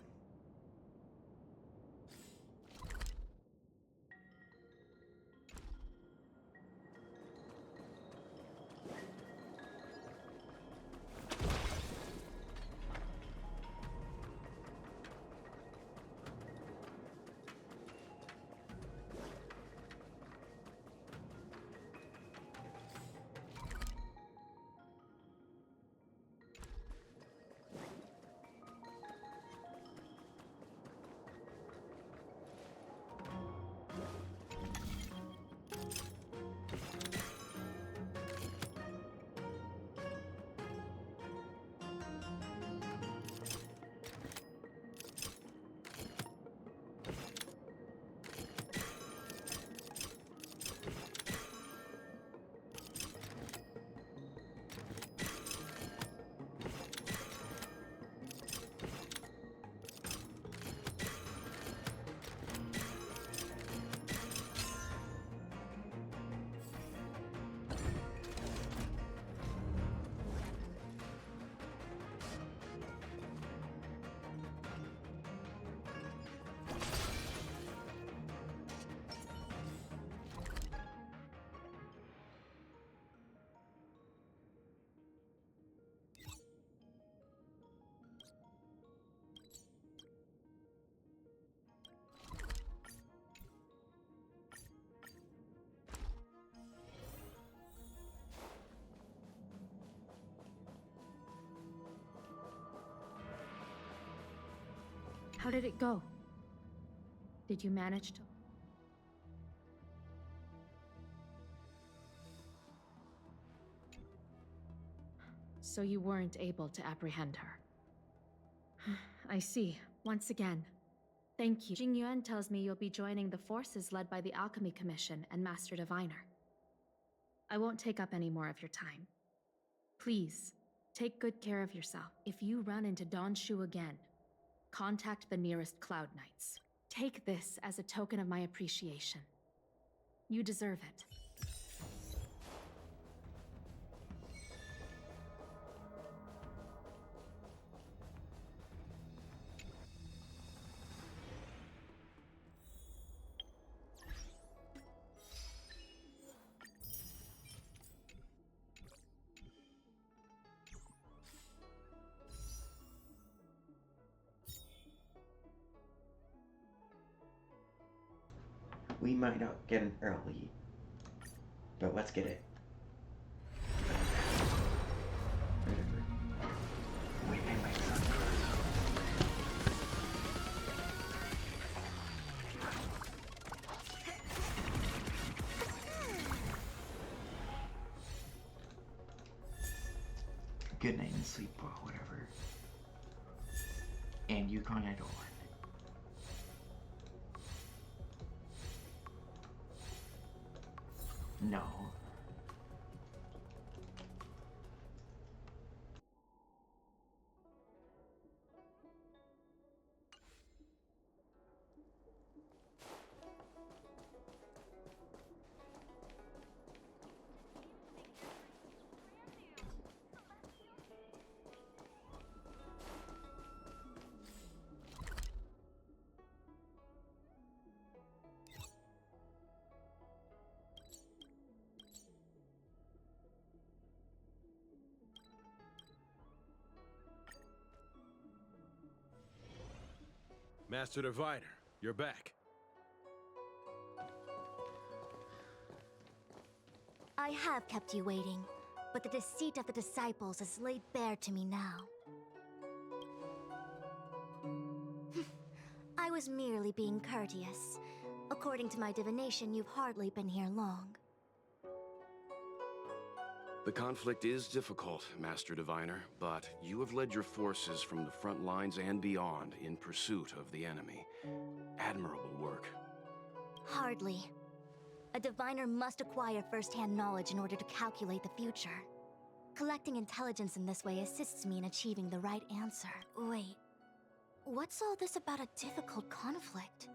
How did it go? Did you manage to... So you weren't able to apprehend her. I see. Once again, thank you. Jingyuan tells me you'll be joining the forces led by the Alchemy Commission and Master Diviner. I won't take up any more of your time. Please, take good care of yourself. If you run into Xianzhou again, contact the nearest Cloud Knights. Take this as a token of my appreciation. You deserve it. We might not get an early, but let's get it. Good night and sleep or whatever. And Yukon Idol. No. Master Diviner, you're back. I have kept you waiting, but the deceit of the disciples is laid bare to me now. I was merely being courteous. According to my divination, you've hardly been here long. The conflict is difficult, Master Diviner, but you have led your forces from the front lines and beyond in pursuit of the enemy. Admirable work. Hardly. A diviner must acquire first-hand knowledge in order to calculate the future. Collecting intelligence in this way assists me in achieving the right answer. Wait, what's all this about a difficult conflict?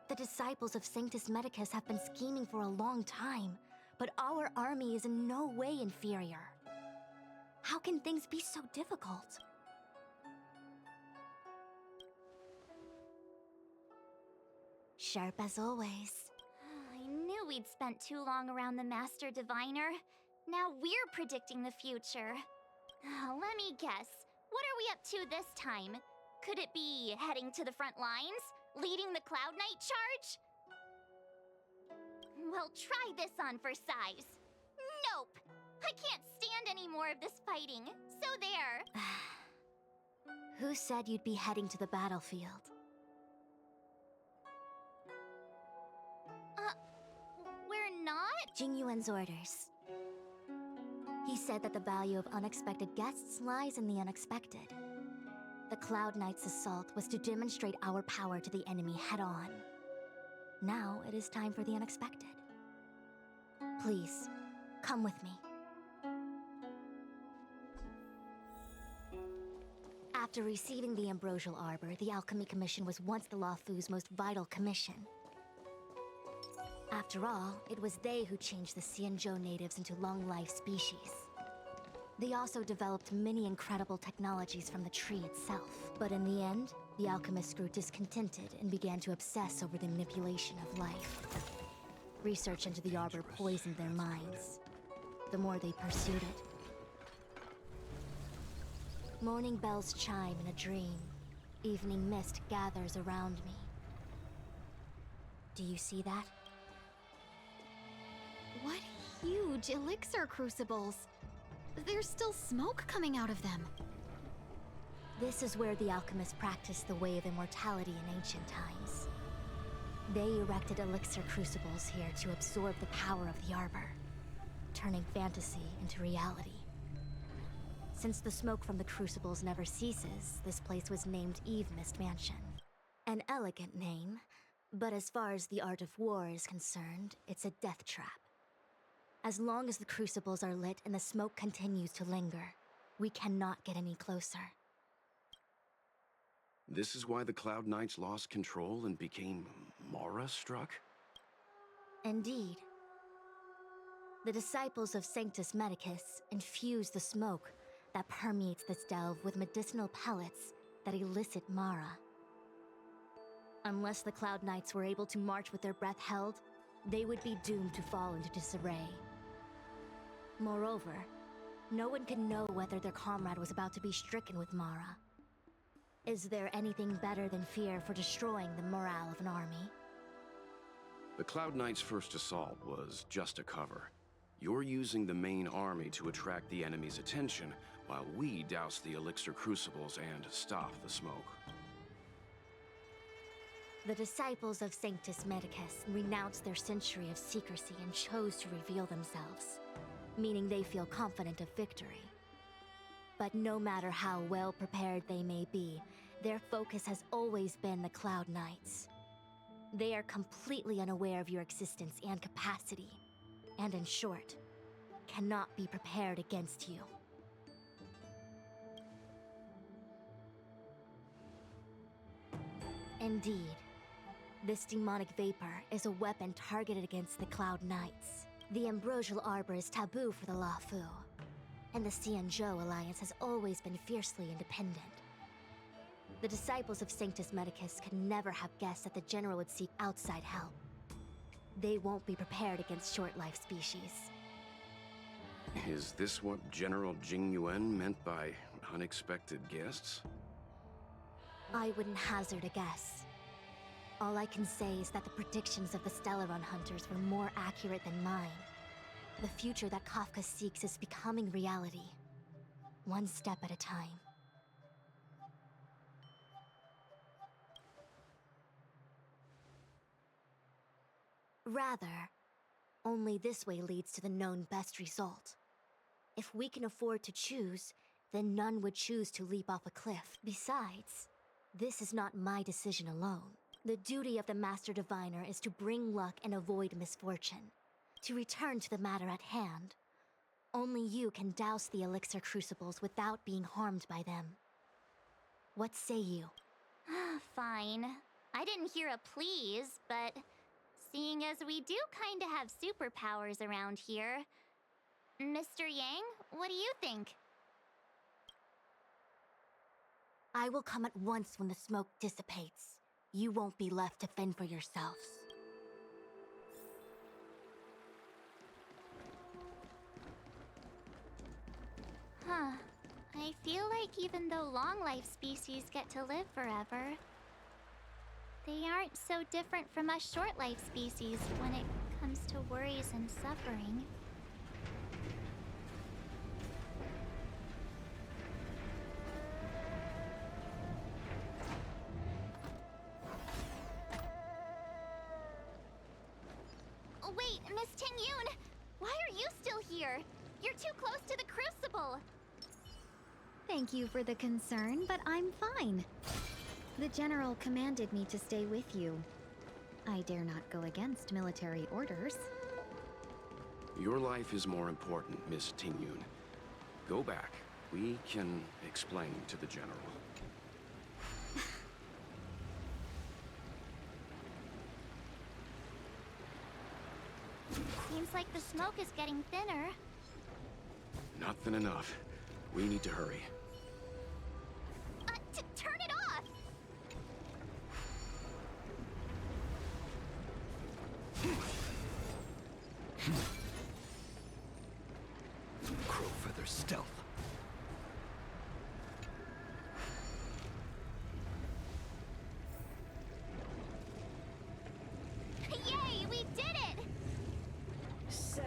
The disciples of Sanctus Medicus have been scheming for a long time. But our army is in no way inferior. How can things be so difficult? Sharp as always. I knew we'd spent too long around the Master Diviner. Now we're predicting the future. Let me guess. What are we up to this time? Could it be heading to the front lines? Leading the Cloud Knight charge? Well, try this on for size. Nope! I can't stand any more of this fighting, so there! Who said you'd be heading to the battlefield? We're not? Jingyuan's orders. He said that the value of unexpected guests lies in the unexpected. The Cloud Knight's assault was to demonstrate our power to the enemy head-on. Now it is time for the unexpected. Please, come with me. After receiving the Ambrosial Arbor, the Alchemy Commission was once the Luofu's most vital commission. After all, it was they who changed the Xianzhou natives into long-life species. They also developed many incredible technologies from the tree itself. But in the end, the alchemists grew discontented and began to obsess over the manipulation of life. Research into the Arbor poisoned their minds. The more they pursued it. Morning bells chime in a dream. Evening mist gathers around me. Do you see that? What huge elixir crucibles! There's still smoke coming out of them. This is where the alchemists practiced the way of immortality in ancient times. They erected elixir crucibles here to absorb the power of the arbor, turning fantasy into reality. Since the smoke from the crucibles never ceases, this place was named Eve Mist Mansion. An elegant name, but as far as the art of war is concerned, it's a death trap. As long as the crucibles are lit and the smoke continues to linger, we cannot get any closer. This is why the Cloud Knights lost control and became Mara-struck? Indeed. The disciples of Sanctus Medicus infuse the smoke that permeates this delve with medicinal pellets that elicit Mara. Unless the Cloud Knights were able to march with their breath held, they would be doomed to fall into disarray. Moreover, no one can know whether their comrade was about to be stricken with Mara. Is there anything better than fear for destroying the morale of an army? The Cloud Knights' first assault was just a cover. You're using the main army to attract the enemy's attention, while we douse the elixir crucibles and stop the smoke. The disciples of Sanctus Medicus renounced their century of secrecy and chose to reveal themselves, meaning they feel confident of victory. But no matter how well prepared they may be, their focus has always been the Cloud Knights. They are completely unaware of your existence and capacity, and in short, cannot be prepared against you. Indeed, this demonic vapor is a weapon targeted against the Cloud Knights. The ambrosial arbor is taboo for the Luofu, and the Xianzhou alliance has always been fiercely independent. The disciples of Sanctus Medicus could never have guessed that the General would seek outside help. They won't be prepared against short-life species. Is this what General Jing Yuan meant by unexpected guests? I wouldn't hazard a guess. All I can say is that the predictions of the Stellaron hunters were more accurate than mine. The future that Kafka seeks is becoming reality, one step at a time. Rather, only this way leads to the known best result. If we can afford to choose, then none would choose to leap off a cliff. Besides, this is not my decision alone. The duty of the Master Diviner is to bring luck and avoid misfortune. To return to the matter at hand, only you can douse the elixir crucibles without being harmed by them. What say you? Fine. I didn't hear a please, but seeing as we do kinda have superpowers around here, Mr. Yang, what do you think? I will come at once when the smoke dissipates. You won't be left to fend for yourselves. Huh. I feel like even though long-life species get to live forever, they aren't so different from us short-life species when it comes to worries and suffering. Wait, Miss Ting-Yun! Why are you still here? You're too close to the crucible! Thank you for the concern, but I'm fine. The General commanded me to stay with you. I dare not go against military orders. Your life is more important, Miss Ting-Yun. Go back. We can explain to the General. Seems like the smoke is getting thinner. Not thin enough. We need to hurry. Turn it off! Crowfeather stealth. Yay, we did it! So,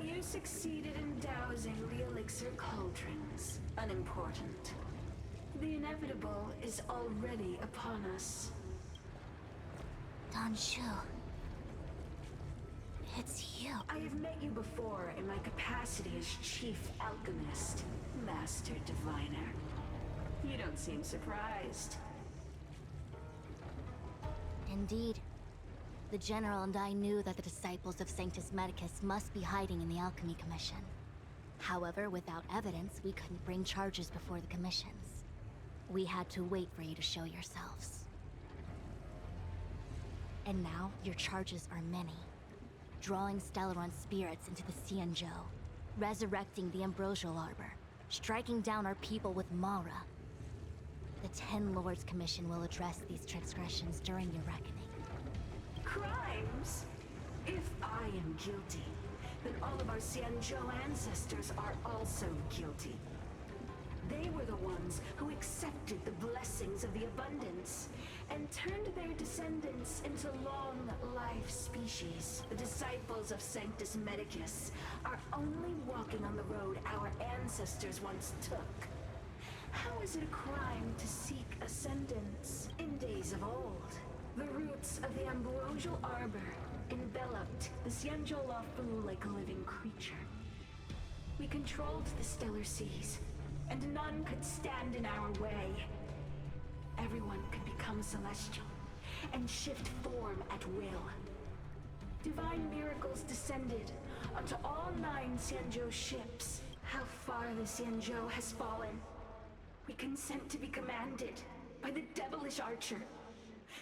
you succeeded in dousing the elixir cauldrons. Unimportant. The inevitable is already upon us. Xianzhou. It's you. I have met you before in my capacity as Chief Alchemist, Master Diviner. You don't seem surprised. Indeed. The General and I knew that the disciples of Sanctus Medicus must be hiding in the Alchemy Commission. However, without evidence, we couldn't bring charges before the commissions. We had to wait for you to show yourselves. And now, your charges are many. Drawing Stellaron spirits into the Xianzhou, resurrecting the Ambrosial Arbor, striking down our people with Mara. The Ten Lords Commission will address these transgressions during your reckoning. Crimes? If I am guilty, then all of our Xianzhou ancestors are also guilty. They were the ones who accepted the blessings of the abundance and turned their descendants into long-life species. The disciples of Sanctus Medicus are only walking on the road our ancestors once took. How is it a crime to seek ascendance? In days of old, the roots of the Ambrosial Arbor enveloped the Xianzhou like a living creature. We controlled the stellar seas, and none could stand in our way. Everyone could become celestial and shift form at will. Divine miracles descended onto all 9 Xianzhou ships. How far the Xianzhou has fallen. We consent to be commanded by the devilish archer.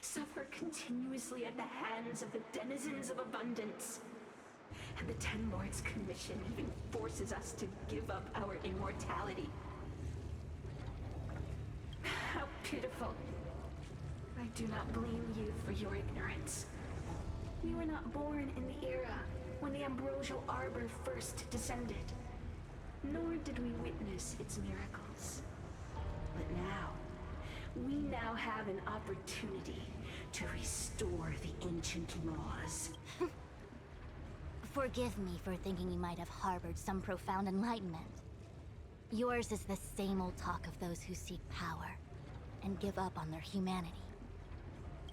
Suffer continuously at the hands of the denizens of abundance. And the Ten Lords Commission even forces us to give up our immortality. How pitiful. I do not blame you for your ignorance. We were not born in the era when the Ambrosial Arbor first descended, nor did we witness its miracles. But we now have an opportunity to restore the ancient laws. Forgive me for thinking you might have harbored some profound enlightenment. Yours is the same old talk of those who seek power and give up on their humanity.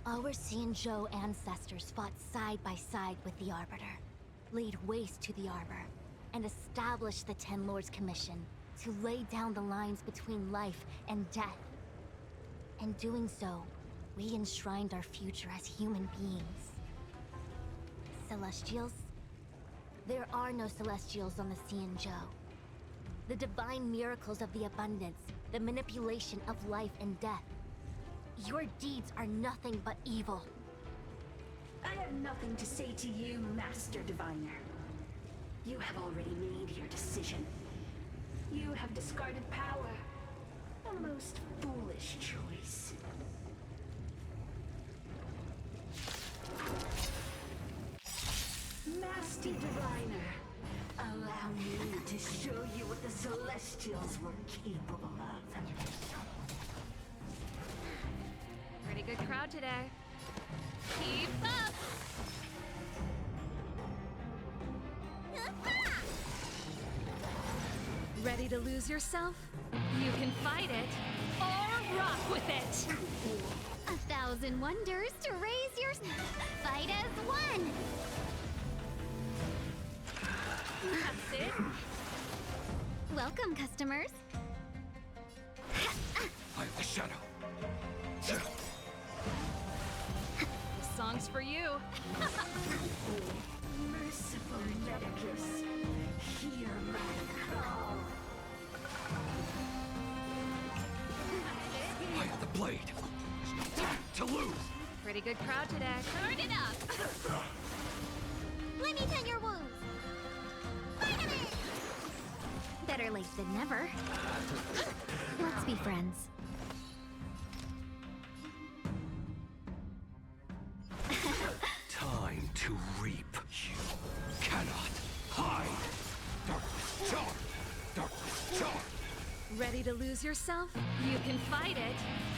Our Xianzhou ancestors fought side by side with the Arbiter, laid waste to the Arbor, and established the Ten Lords Commission to lay down the lines between life and death. In doing so, we enshrined our future as human beings. Celestials? There are no Celestials on the Xianzhou. The divine miracles of the abundance, the manipulation of life and death. Your deeds are nothing but evil. I have nothing to say to you, Master Diviner. You have already made your decision. You have discarded power. A most foolish choice. Master Diviner, allow me to show you what the Celestials were capable of. Pretty good crowd today. Keep up! Ready to lose yourself? You can fight it, or rock with it! 1,000 wonders to raise your... Fight as one! That's it? Welcome, customers. I am the shadow. This song's for you. Merciful Medicus, hear my call. I have the blade. To lose. Pretty good crowd today. Turn it up! Let me tend your wounds. Finally! Better late than never. Let's be friends. Time to reap. You cannot hide. Darkness charm. Darkness charm. Ready to lose yourself? You can fight it,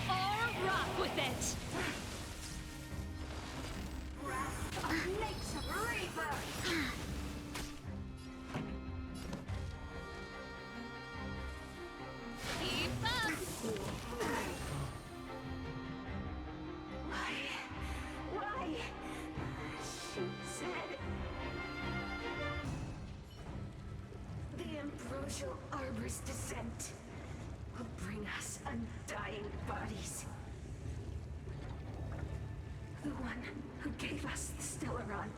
or rock with it! Wrath of Nate's Reaper! Keep up! decaying bodies. The one who gave us the Stellaron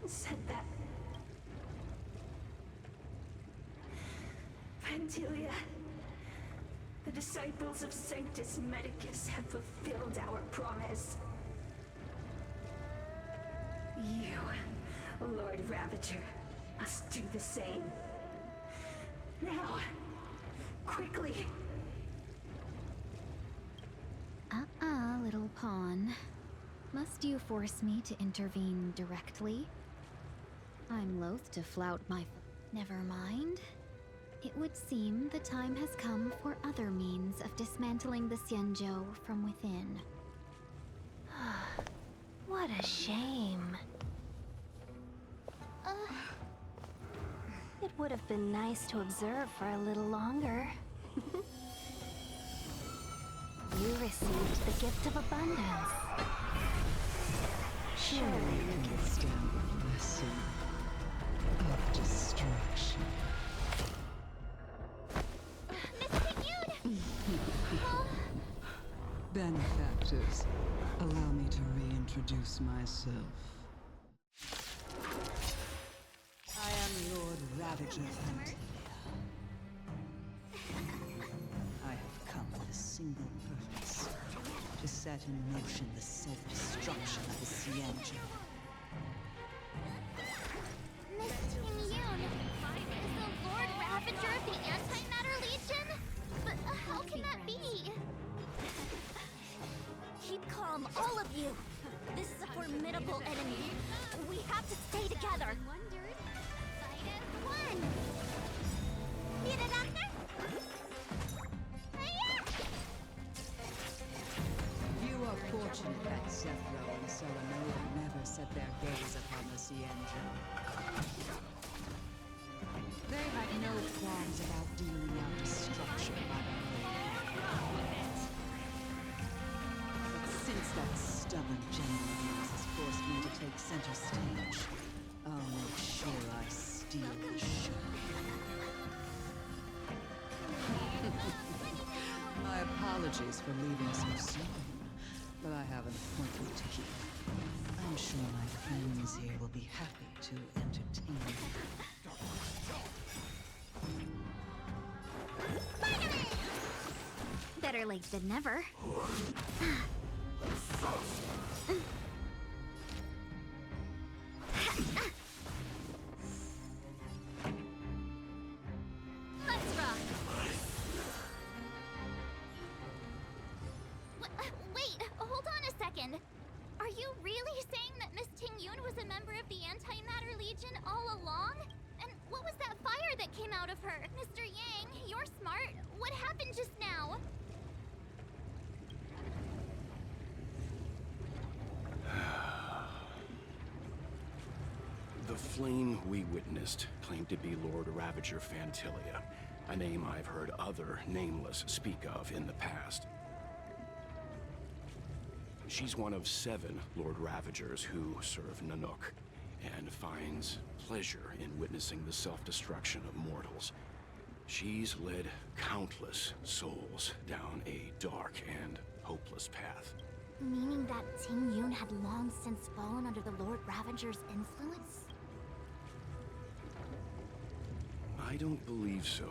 said that Vantilia, the disciples of Sanctus Medicus have fulfilled our promise. You, Lord Ravager, must do the same. Now, quickly. Little pawn. Must you force me to intervene directly? I'm loath to flout my... Never mind. It would seem the time has come for other means of dismantling the Xianzhou from within. What a shame. It would have been nice to observe for a little longer. You received the gift of abundance. Surely you can stand the blessing of destruction. Benefactors, allow me to reintroduce myself. I am Lord Ravager Vantilia. I have come with a single purpose: to set in motion the self-destruction of the Xianzhou. Miss Ting-Yun, is the Lord Ravager of the Antimatter Legion? But how can that be? Keep calm, all of you! This is a formidable enemy. We have to stay together. Fight as one. Need a doctor? You are fortunate that Zephyro and Solomon never set their gaze upon the Xianzhou. They have no qualms about dealing out destruction by the blade. But since that stubborn general of yours has forced me to take center stage, I'll make sure I steal the show. My apologies for leaving so soon, but I have an appointment to keep. I'm sure my friends here will be happy to entertain you. Better late than never. Let's rock. Wait, hold on a second. Are you really saying that Miss Ting-Yun was a member of the Antimatter Legion all along? And what was that fire that came out of her? Mr. Yang, you're smart. What happened just now? The flame we witnessed claimed to be Lord Ravager Vantilia, a name I've heard other Nameless speak of in the past. She's one of 7 Lord Ravagers who serve Nanook, and finds pleasure in witnessing the self-destruction of mortals. She's led countless souls down a dark and hopeless path. Meaning that Ting-Yun had long since fallen under the Lord Ravager's influence? I don't believe so.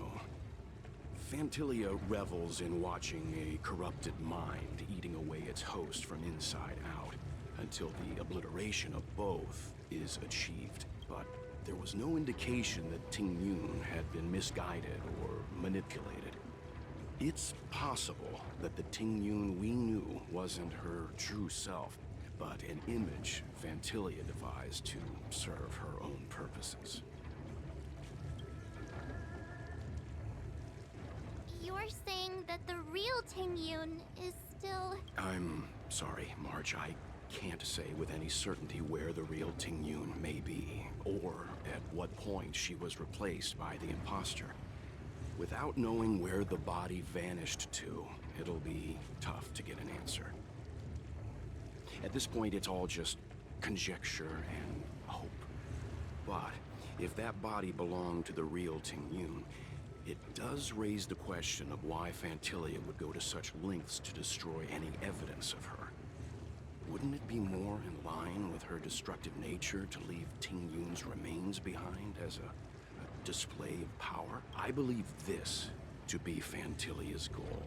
Vantilia revels in watching a corrupted mind eating away its host from inside out, until the obliteration of both is achieved. But there was no indication that Ting-Yun had been misguided or manipulated. It's possible that the Ting-Yun we knew wasn't her true self, but an image Vantilia devised to serve her own purposes. You're saying that the real Ting-Yun is still... I'm sorry, March. I can't say with any certainty where the real Ting-Yun may be, or at what point she was replaced by the imposter. Without knowing where the body vanished to, it'll be tough to get an answer. At this point, it's all just conjecture and hope. But if that body belonged to the real Ting-Yun, It does raise the question of why Fantilia would go to such lengths to destroy any evidence of her. Wouldn't it be more in line with her destructive nature to leave Ting Yun's remains behind as a display of power? I believe this to be Fantilia's goal.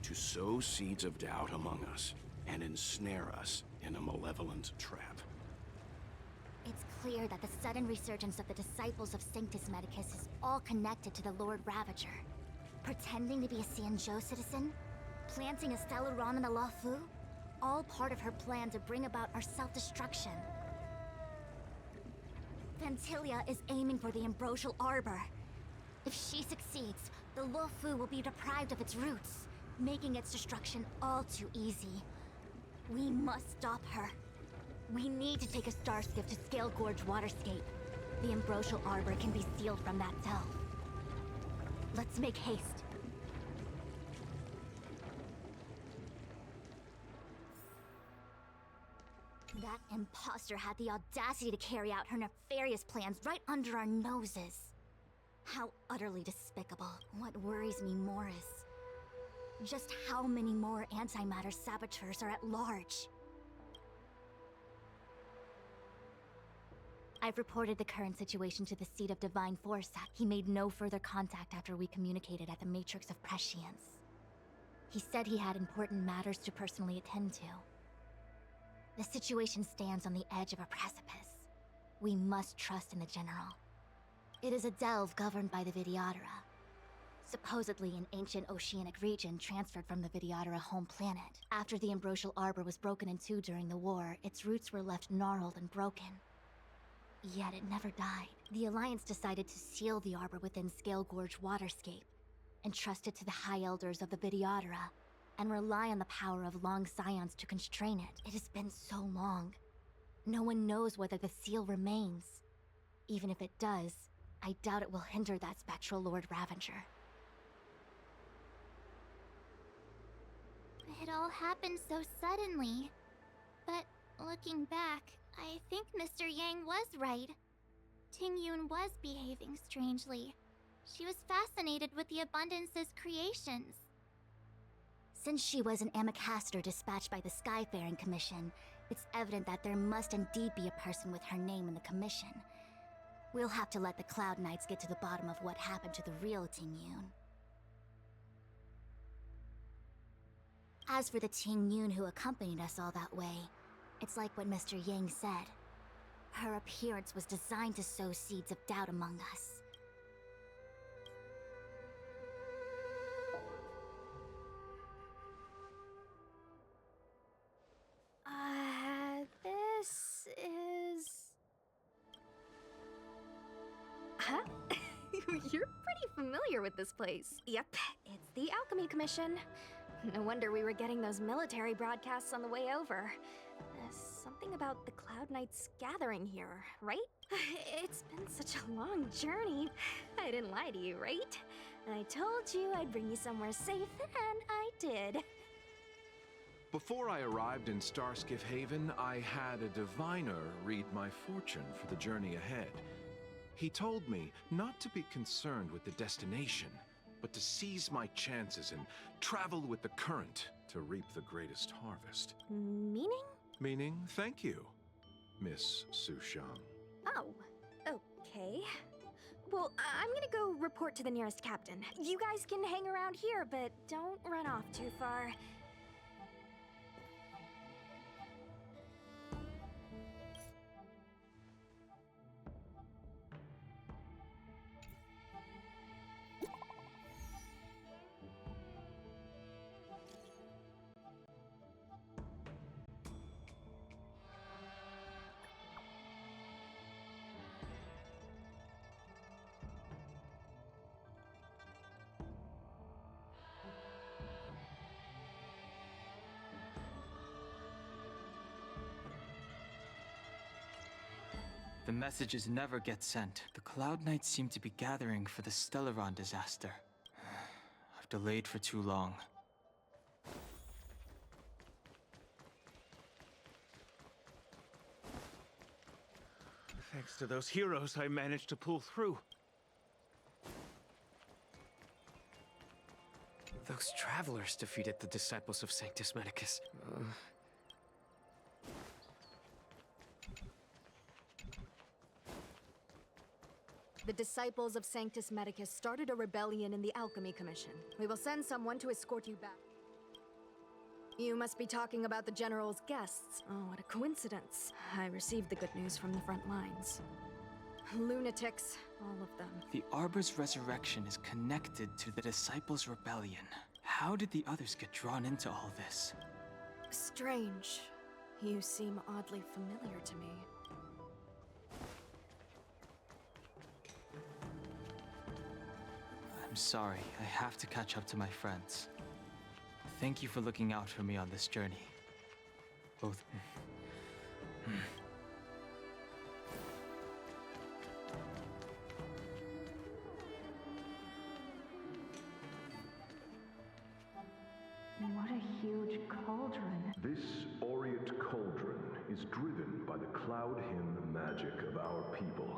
To sow seeds of doubt among us and ensnare us in a malevolent trap. It's clear that the sudden resurgence of the disciples of Sanctus Medicus is all connected to the Lord Ravager. Pretending to be a Xianzhou citizen? Planting a Stellaron in the Luofu? All part of her plan to bring about our self-destruction. Fantilia is aiming for the Ambrosial Arbor. If she succeeds, the Luofu will be deprived of its roots, making its destruction all too easy. We must stop her. We need to take a star skiff to Scale Gorge Waterscape. The Ambrosial Arbor can be sealed from that delve. Let's make haste. That imposter had the audacity to carry out her nefarious plans right under our noses. How utterly despicable. What worries me more is just how many more antimatter saboteurs are at large. I've reported the current situation to the seat of Divine Foresight. He made no further contact after we communicated at the Matrix of Prescience. He said he had important matters to personally attend to. The situation stands on the edge of a precipice. We must trust in the General. It is a delve governed by the Vidyadhara. Supposedly an ancient oceanic region transferred from the Vidyadhara home planet. After the Ambrosial Arbor was broken in two during the war, its roots were left gnarled and broken. Yet it never died. The Alliance decided to seal the Arbor within Scale Gorge Waterscape, entrust it to the High Elders of the Vidyadhara, and rely on the power of long scions to constrain it. It has been so long. No one knows whether the seal remains. Even if it does, I doubt it will hinder that spectral Lord Ravager. It all happened so suddenly. But looking back, I think Mr. Yang was right. Ting Yun was behaving strangely. She was fascinated with the Abundance's creations. Since she was an Amicastor dispatched by the Skyfaring Commission, it's evident that there must indeed be a person with her name in the commission. We'll have to let the Cloud Knights get to the bottom of what happened to the real Ting Yun. As for the Ting Yun who accompanied us all that way, it's like what Mr. Yang said. Her appearance was designed to sow seeds of doubt among us. This is... Huh? You're pretty familiar with this place. Yep, it's the Alchemy Commission. No wonder we were getting those military broadcasts on the way over. Something about the Cloud Knights gathering here, right? It's been such a long journey. I didn't lie to you, right? I told you I'd bring you somewhere safe, and I did. Before I arrived in Starskiff Haven, I had a diviner read my fortune for the journey ahead. He told me not to be concerned with the destination, but to seize my chances and travel with the current to reap the greatest harvest. Meaning? Meaning, thank you, Miss Sushang. Oh, okay. Well, I'm gonna go report to the nearest captain. You guys can hang around here, but don't run off too far. The messages never get sent. The Cloud Knights seem to be gathering for the Stellaron disaster. I've delayed for too long. Thanks to those heroes, I managed to pull through. Those travelers defeated the disciples of Sanctus Medicus. The disciples of Sanctus Medicus started a rebellion in the Alchemy Commission. We will send someone to escort you back. You must be talking about the General's guests. Oh, what a coincidence. I received the good news from the front lines. Lunatics, all of them. The Arbor's resurrection is connected to the Disciples' rebellion. How did the others get drawn into all this? Strange. You seem oddly familiar to me. I'm sorry, I have to catch up to my friends. Thank you for looking out for me on this journey. Both. What a huge cauldron. This aureate cauldron is driven by the cloud hymn magic of our people.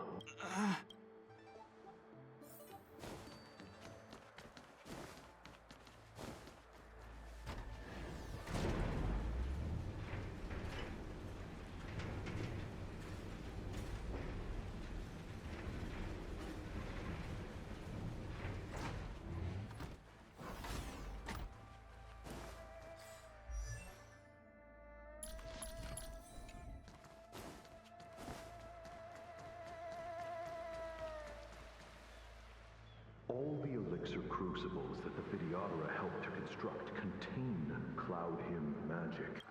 All the elixir crucibles that the Vidyadhara helped to construct contain cloud hymn magic.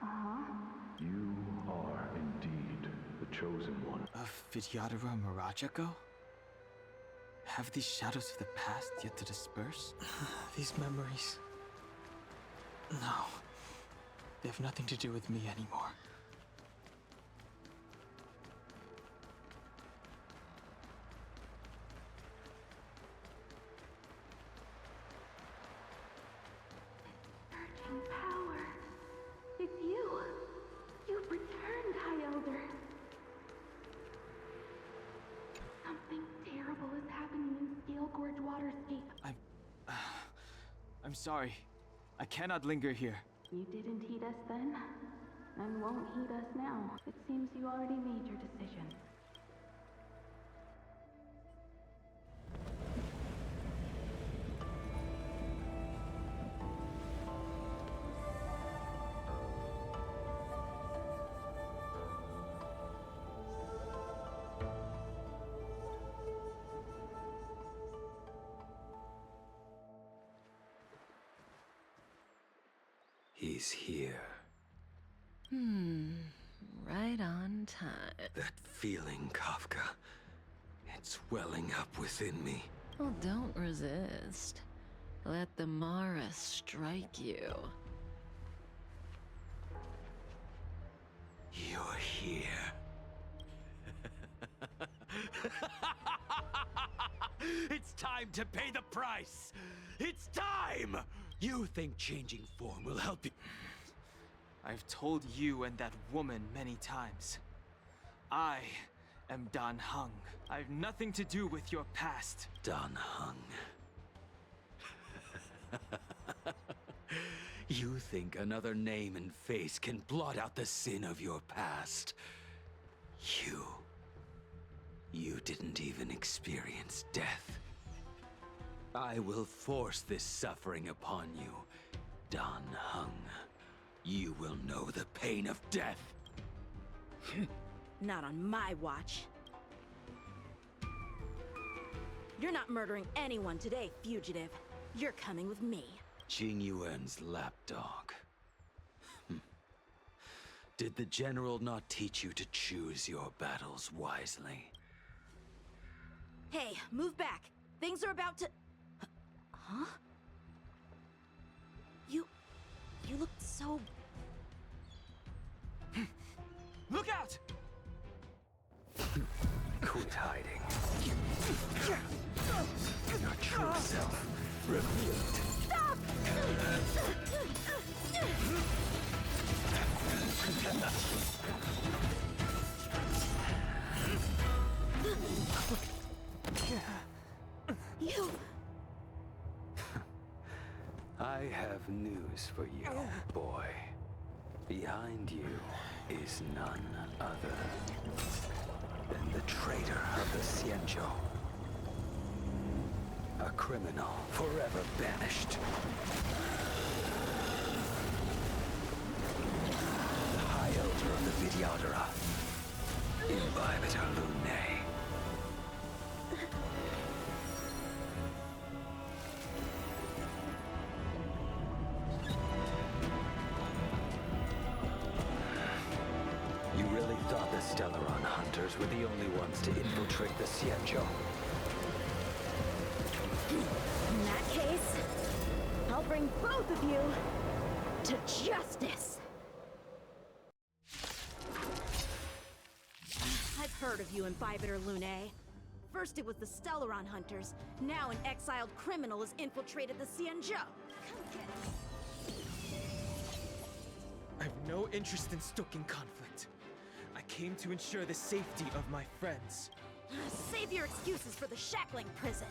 You are indeed the chosen one. Of Vidyadhara Mirajako? Have these shadows of the past yet to disperse? These memories... No. They have nothing to do with me anymore. Power. It's you. You've returned, High Elder. Something terrible is happening in Steel Gorge Waterscape. I'm sorry. I cannot linger here. You didn't heed us then, and won't heed us now. It seems you already made your decision. He's here. Right on time. That feeling, Kafka. It's welling up within me. Well, don't resist. Let the Mara strike you. You're here. It's time to pay the price! It's time! You think changing form will help you? I've told you and that woman many times. I am Dan Heng. I have nothing to do with your past. Dan Heng. You think another name and face can blot out the sin of your past? You didn't even experience death. I will force this suffering upon you, Dan Heng. You will know the pain of death. Not on my watch. You're not murdering anyone today, fugitive. You're coming with me. Jing Yuan's lapdog. Did the General not teach you to choose your battles wisely? Hey, move back. Things are about to... Huh? You look so... Look out! Quit hiding. Your true self revealed. Stop! I have news for you, boy. Behind you is none other than the traitor of the Xianzhou. A criminal forever banished. The High Elder of the Videodora. Imbibitor Lunae. You really thought the Stellaron hunters were the only ones to infiltrate the Xianzhou? In that case, I'll bring both of you to justice. I've heard of you, Imbibitor Lunae. First it was the Stellaron hunters, now an exiled criminal has infiltrated the Xianzhou. Come get me. I have no interest in stoking conflict. I came to ensure the safety of my friends. Save your excuses for the shackling prison.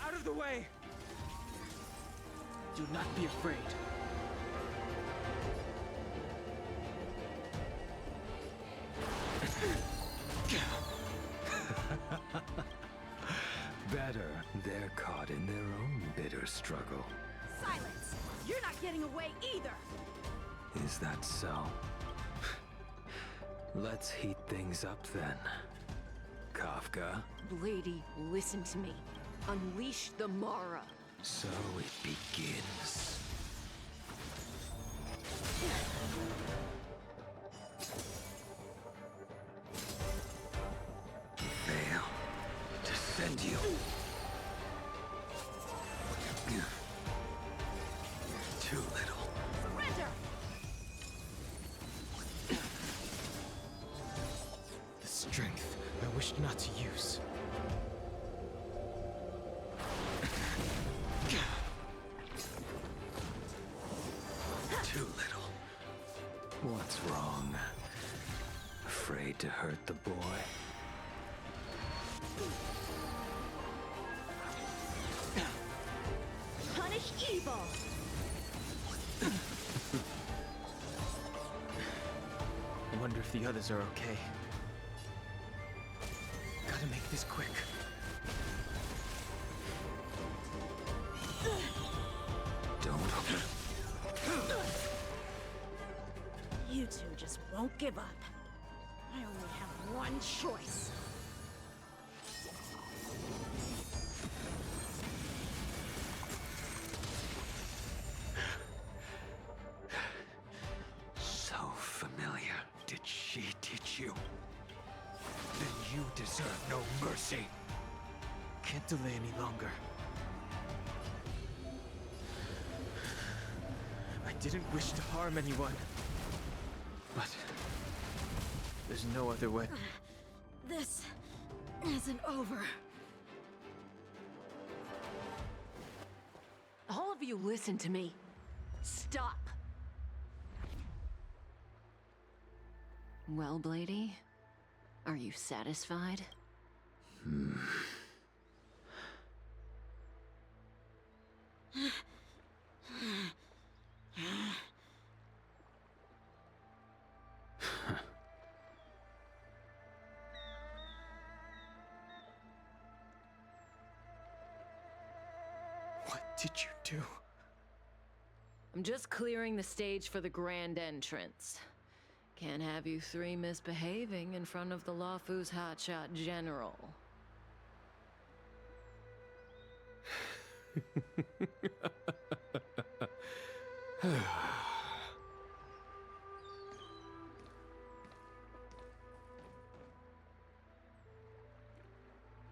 Out of the way! Do not be afraid. Better. They're caught in their own bitter struggle. Silence! You're not getting away either! Is that so? Let's heat things up then. Kafka? Lady, listen to me. Unleash the Mara. So it begins. Fail to send you. Too little. Surrender! The strength I wished not to use. Too little. What's wrong? Afraid to hurt the boy? Punish evil! I wonder if the others are okay. Gotta make this quick. Don't. You two just won't give up. I only have one choice. So familiar. Did she teach you? Then you deserve no mercy. Can't delay any longer. I didn't wish to harm anyone. But there's no other way. This isn't over. All of you listen to me. Stop. Well, Blady, are you satisfied? What did you do? I'm just clearing the stage for the grand entrance. Can't have you three misbehaving in front of the Luofu's hotshot general.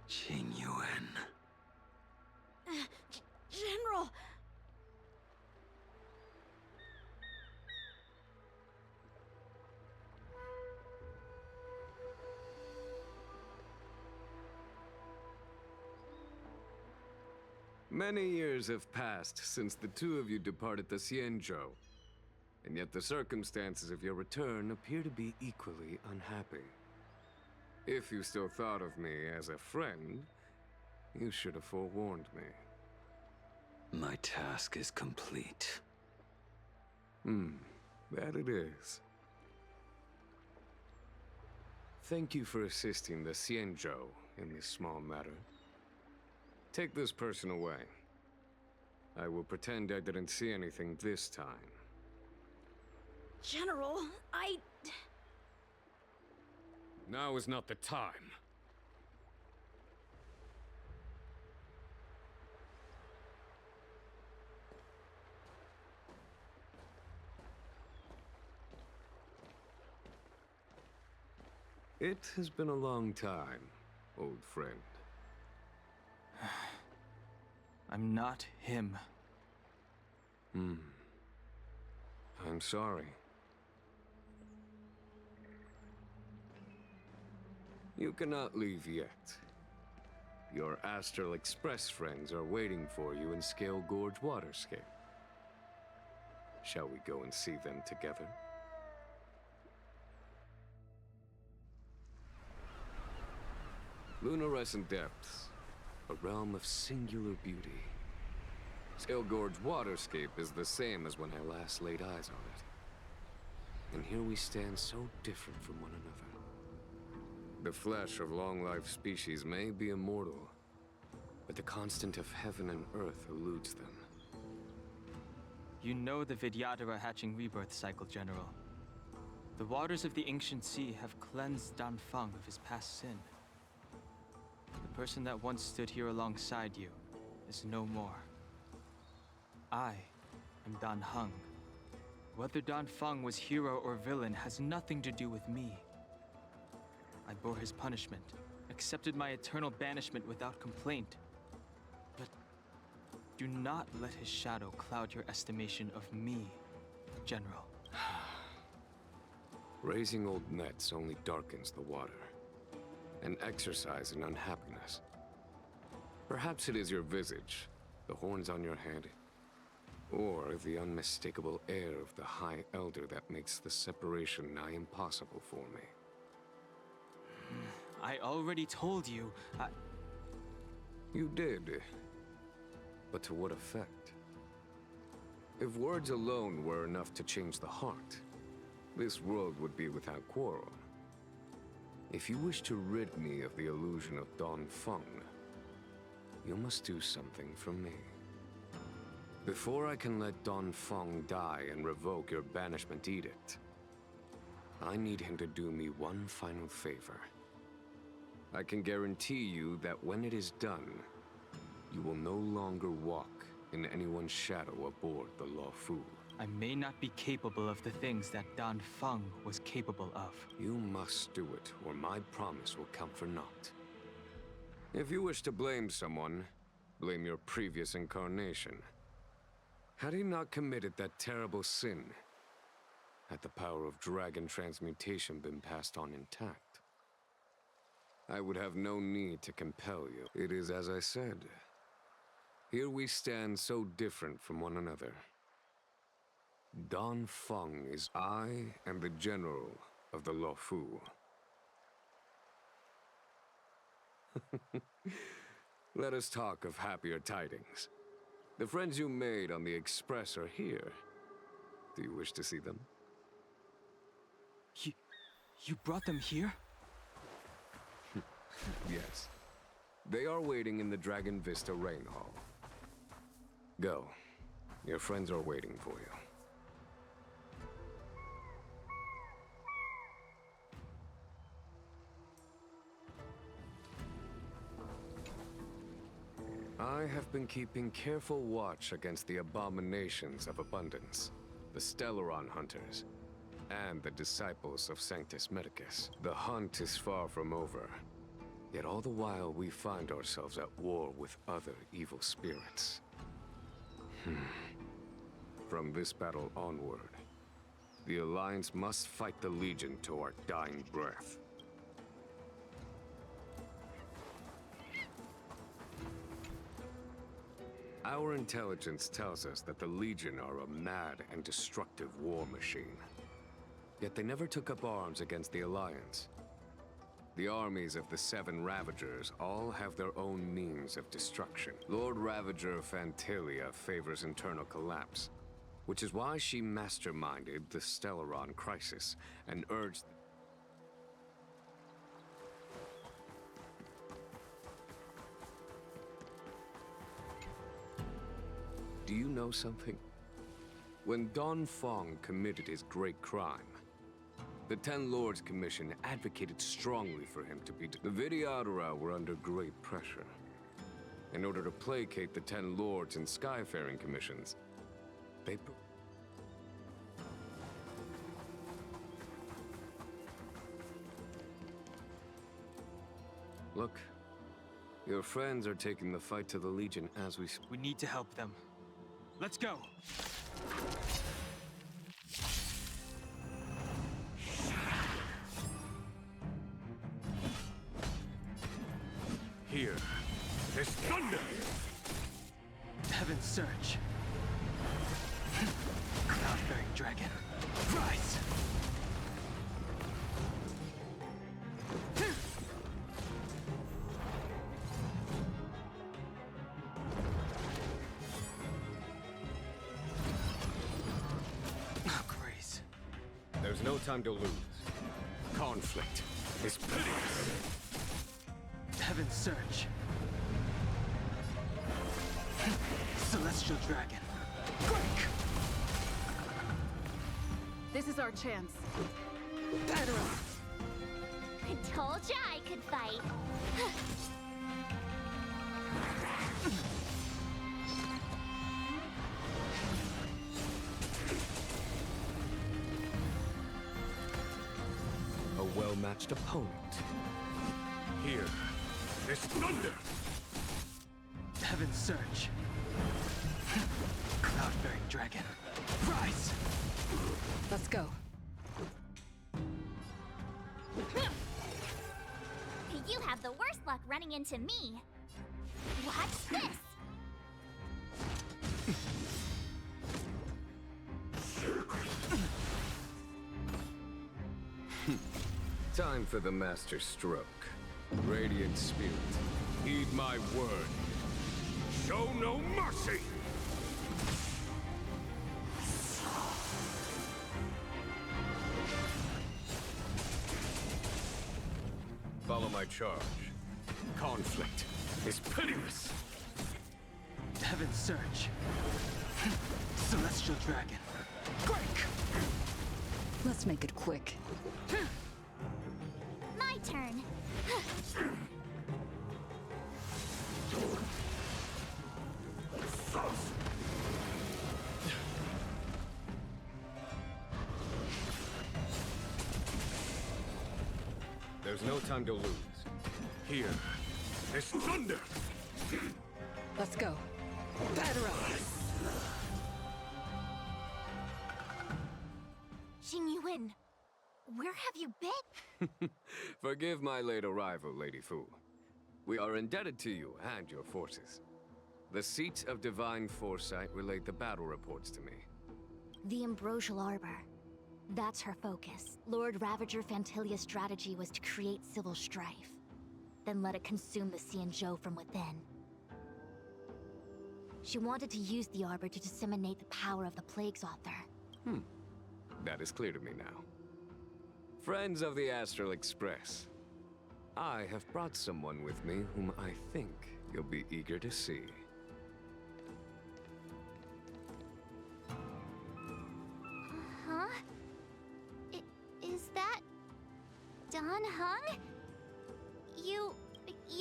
Qing Yuan. General! Many years have passed since the two of you departed the Xianzhou, and yet the circumstances of your return appear to be equally unhappy. If you still thought of me as a friend, you should have forewarned me. My task is complete. That it is. Thank you for assisting the Xianzhou in this small matter. Take this person away. I will pretend I didn't see anything this time. General, Now is not the time. It has been a long time, old friend. I'm not him. I'm sorry. You cannot leave yet. Your Astral Express friends are waiting for you in Scale Gorge Waterscape. Shall we go and see them together? Lunarescent Depths, a realm of singular beauty. Scale Gorge Waterscape is the same as when I last laid eyes on it. And here we stand so different from one another. The flesh of long-life species may be immortal, but the constant of heaven and earth eludes them. You know the Vidyadhara hatching rebirth cycle, General. The waters of the ancient sea have cleansed Danfeng of his past sin. The person that once stood here alongside you is no more. I am Dan Heng. Whether Danfeng was hero or villain has nothing to do with me. I bore his punishment, accepted my eternal banishment without complaint. But do not let his shadow cloud your estimation of me, General. Raising old nets only darkens the water. An exercise in unhappiness. Perhaps it is your visage, the horns on your head, or the unmistakable air of the High Elder that makes the separation nigh impossible for me. I already told you, You did. But to what effect? If words alone were enough to change the heart, this world would be without quarrel. If you wish to rid me of the illusion of Danfeng, you must do something for me. Before I can let Danfeng die and revoke your banishment edict, I need him to do me one final favor. I can guarantee you that when it is done, you will no longer walk in anyone's shadow aboard the Luofu. I may not be capable of the things that Danfeng was capable of. You must do it, or my promise will count for naught. If you wish to blame someone, blame your previous incarnation. Had he not committed that terrible sin, had the power of dragon transmutation been passed on intact, I would have no need to compel you. It is as I said. Here we stand so different from one another. Danfeng is I and the General of the Luofu. Let us talk of happier tidings. The friends you made on the Express are here. Do you wish to see them? You brought them here? Yes. They are waiting in the Dragon Vista Rain Hall. Go. Your friends are waiting for you. I have been keeping careful watch against the abominations of abundance, the Stellaron hunters, and the disciples of Sanctus Medicus. The hunt is far from over, yet all the while we find ourselves at war with other evil spirits. From this battle onward, the Alliance must fight the Legion to our dying breath. Our intelligence tells us that the Legion are a mad and destructive war machine. Yet they never took up arms against the Alliance. The armies of the Seven Ravagers all have their own means of destruction. Lord Ravager Fantalia favors internal collapse, which is why she masterminded the Stellaron crisis and urged... Do you know something? When Don Fong committed his great crime, the Ten Lords Commission advocated strongly for him to be... The Vidyadhara were under great pressure. In order to placate the Ten Lords and Skyfaring Commissions, they... Look, your friends are taking the fight to the Legion as we... We need to help them. Let's go! Here, there's thunder! Heaven's Surge. Cloud-bearing dragon. Rise! Oh, Grace. There's no time to lose. Conflict is pitiless. Heaven's Surge. Celestial Dragon. Break! This is our chance. I told ya I could fight. A well-matched opponent. Here, there's thunder! Heaven's Surge. Cloud-bearing dragon. Rise! Let's go. You have the worst luck running into me. Watch this! Time for the Master Stroke. Radiant Spirit, heed my word. Show no mercy! Follow my charge. Conflict is pitiless. Heaven's Surge. Celestial Dragon. Break! Let's make it quick. My turn. There's no time to lose. Here, there's thunder! Let's go. Xing Yuan, where have you been? Forgive my late arrival, Lady Fu. We are indebted to you and your forces. The Seat of Divine Foresight relayed the battle reports to me. The Ambrosial Arbor. That's her focus. Lord Ravager Fantalia's strategy was to create civil strife, then let it consume the Xianzhou from within. She wanted to use the Arbor to disseminate the power of the Plague's author. That is clear to me now. Friends of the Astral Express, I have brought someone with me whom I think you'll be eager to see. Huh? Is that... Dan Heng? You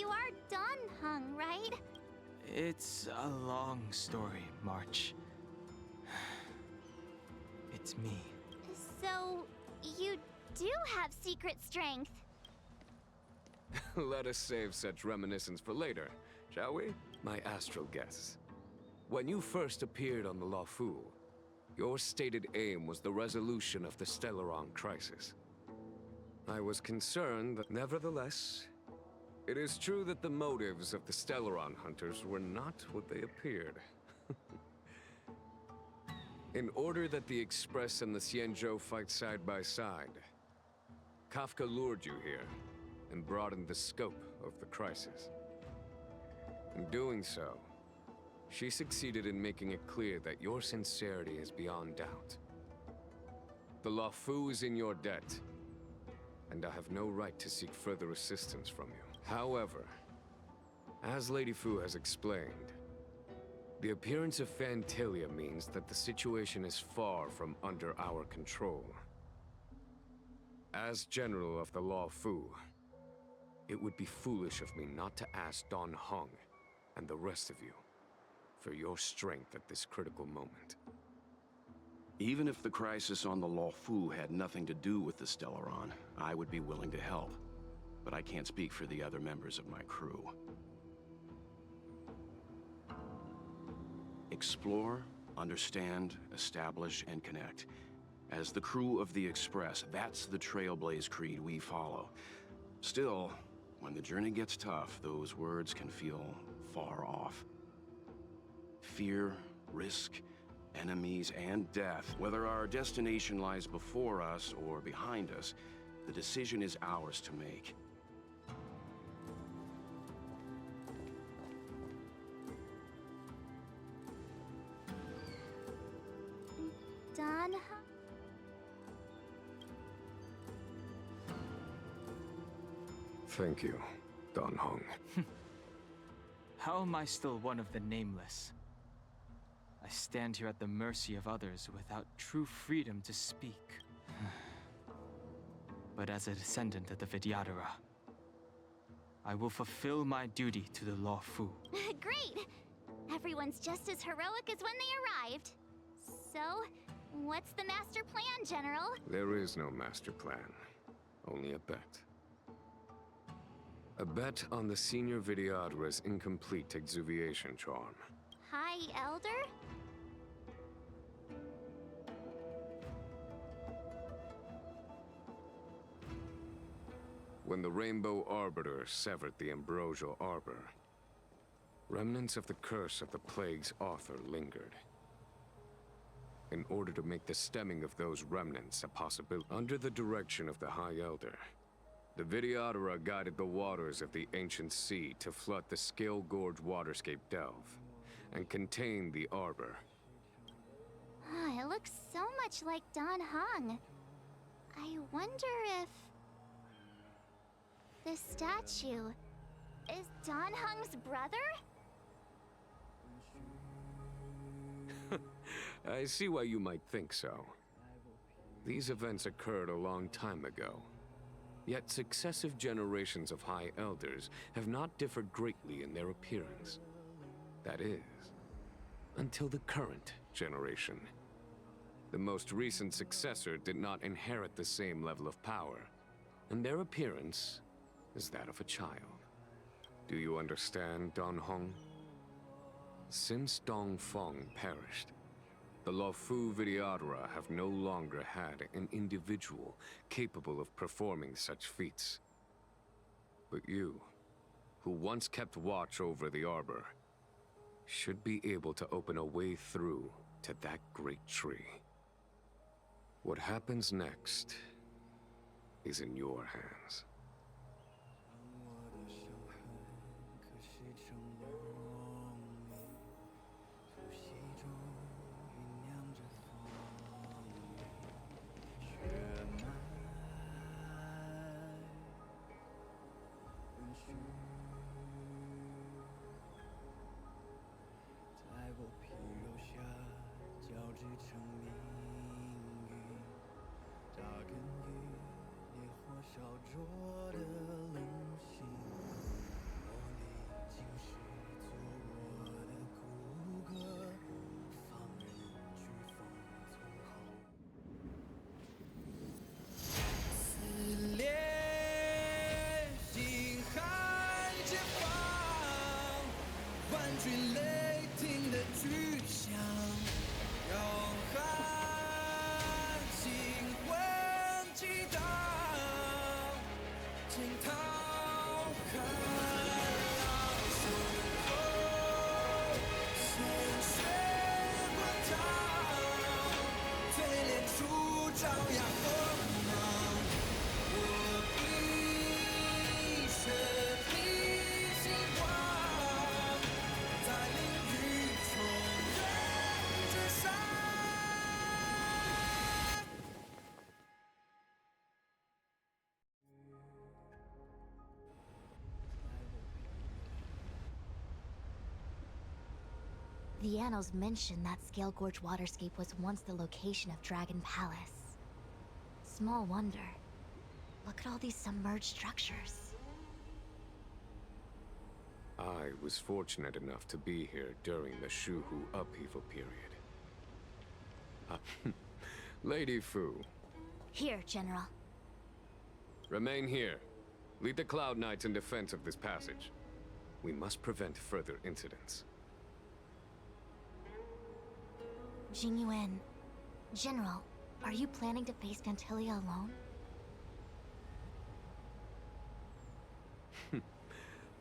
are Dan Heng, right? It's a long story, March. It's me. So, you do have secret strength. Let us save such reminiscence for later, shall we? My astral guests. When you first appeared on the Luofu, your stated aim was the resolution of the Stellaron crisis. I was concerned that, nevertheless, it is true that the motives of the Stellaron hunters were not what they appeared. In order that the Express and the Xianzhou fight side by side, Kafka lured you here, and broadened the scope of the crisis. In doing so, she succeeded in making it clear that your sincerity is beyond doubt. The Luofu is in your debt, and I have no right to seek further assistance from you. However, as Lady Fu has explained, the appearance of Phantilia means that the situation is far from under our control. As General of the Luofu, it would be foolish of me not to ask Dan Heng and the rest of you for your strength at this critical moment. Even if the crisis on the Luofu had nothing to do with the Stellaron, I would be willing to help. But I can't speak for the other members of my crew. Explore, understand, establish, and connect. As the crew of the Express, that's the Trailblaze creed we follow. Still, when the journey gets tough, those words can feel far off. Fear, risk, enemies, and death. Whether our destination lies before us or behind us, the decision is ours to make. Dan Heng? Thank you, Dan Heng. How am I still one of the nameless? I stand here at the mercy of others without true freedom to speak. But as a descendant of the Vidyadhara, I will fulfill my duty to the Luofu. Great! Everyone's just as heroic as when they arrived. So, what's the master plan, General? There is no master plan, only a bet. A bet on the Senior Vidyadhara's incomplete exuviation charm. High Elder? When the Rainbow Arbiter severed the Ambrosial Arbor, remnants of the curse of the Plague's author lingered. In order to make the stemming of those remnants a possibility, under the direction of the High Elder, the Vidyadhara guided the waters of the ancient sea to flood the Scale Gorge waterscape delve and contain the Arbor. It looks so much like Dan Heng. I wonder if... this statue is Dan Heng's brother? I see why you might think so. These events occurred a long time ago. Yet successive generations of High Elders have not differed greatly in their appearance. That is, until the current generation. The most recent successor did not inherit the same level of power, and their appearance is that of a child. Do you understand, Dan Heng? Since Dong Feng perished, the Luofu Vidyadhara have no longer had an individual capable of performing such feats. But you, who once kept watch over the Arbor, should be able to open a way through to that great tree. What happens next is in your hands. The annals mention that Scale Gorge waterscape was once the location of Dragon Palace. Small wonder. Look at all these submerged structures. I was fortunate enough to be here during the Shuhu upheaval period. Lady Fu. Here, General. Remain here. Lead the Cloud Knights in defense of this passage. We must prevent further incidents. Jingyuan. General, are you planning to face Vantilia alone?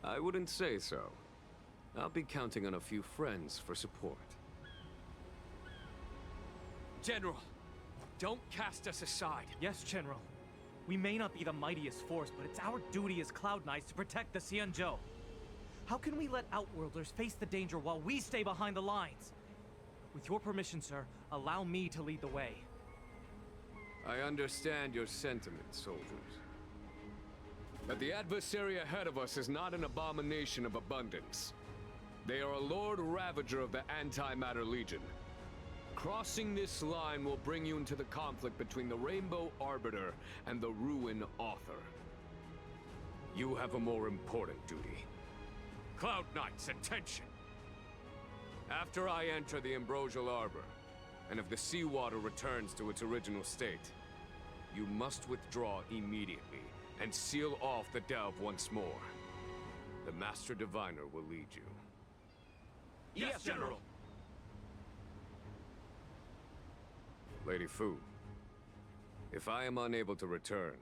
I wouldn't say so. I'll be counting on a few friends for support. General, don't cast us aside. Yes, General. We may not be the mightiest force, but it's our duty as Cloud Knights to protect the Xianzhou. How can we let Outworlders face the danger while we stay behind the lines? With your permission, sir, allow me to lead the way. I understand your sentiments, soldiers. But the adversary ahead of us is not an abomination of abundance. They are a Lord Ravager of the Antimatter Legion. Crossing this line will bring you into the conflict between the Rainbow Arbiter and the Ruin Author. You have a more important duty. Cloud Knights, attention! After I enter the Ambrosial Arbor, and if the seawater returns to its original state, you must withdraw immediately and seal off the delve once more. The Master Diviner will lead you. Yes, General! Lady Fu, if I am unable to return,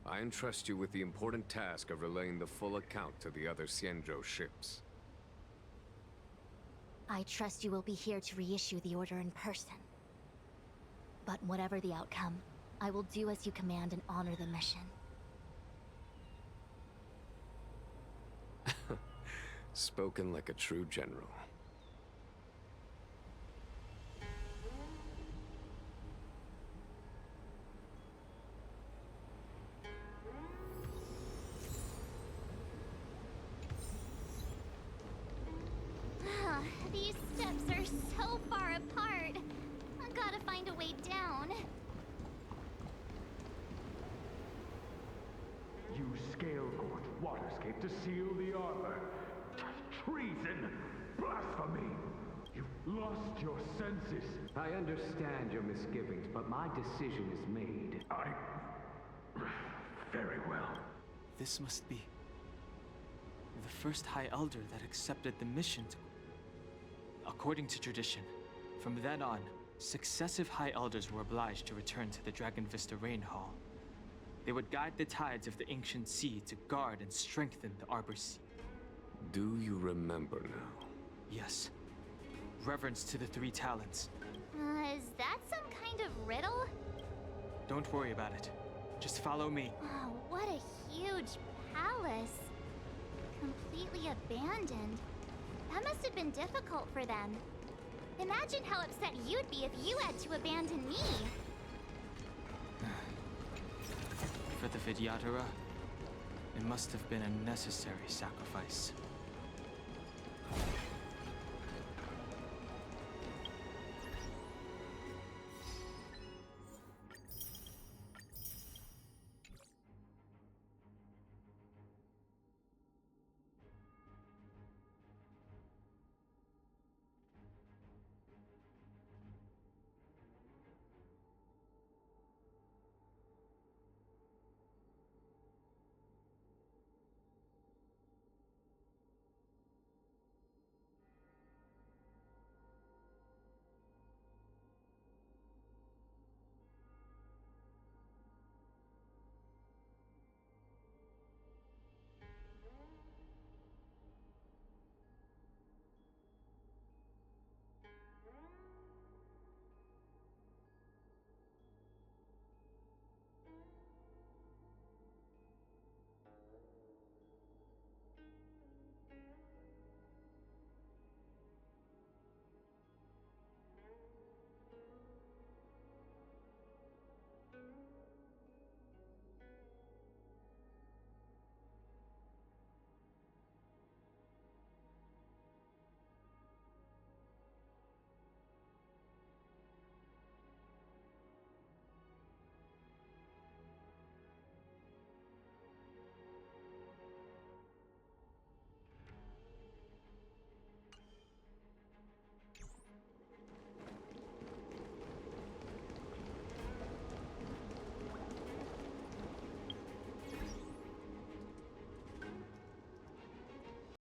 I entrust you with the important task of relaying the full account to the other Xianzhou ships. I trust you will be here to reissue the order in person. But whatever the outcome, I will do as you command and honor the mission. Spoken like a true general. These steps are so far apart. I gotta find a way down. Use Scale Gorge waterscape to seal the arbor. Treason! Blasphemy! You've lost your senses. I understand your misgivings, but my decision is made. Very well. This must be the first High Elder that accepted the mission. According to tradition, from then on, successive High Elders were obliged to return to the Dragon Vista Rain Hall. They would guide the tides of the ancient sea to guard and strengthen the Arbor Sea. Do you remember now? Yes. Reverence to the Three Talents. Is that some kind of riddle? Don't worry about it. Just follow me. Oh, what a huge palace. Completely abandoned. That must have been difficult for them. Imagine how upset you'd be if you had to abandon me. For the Vidyadhara, it must have been a necessary sacrifice.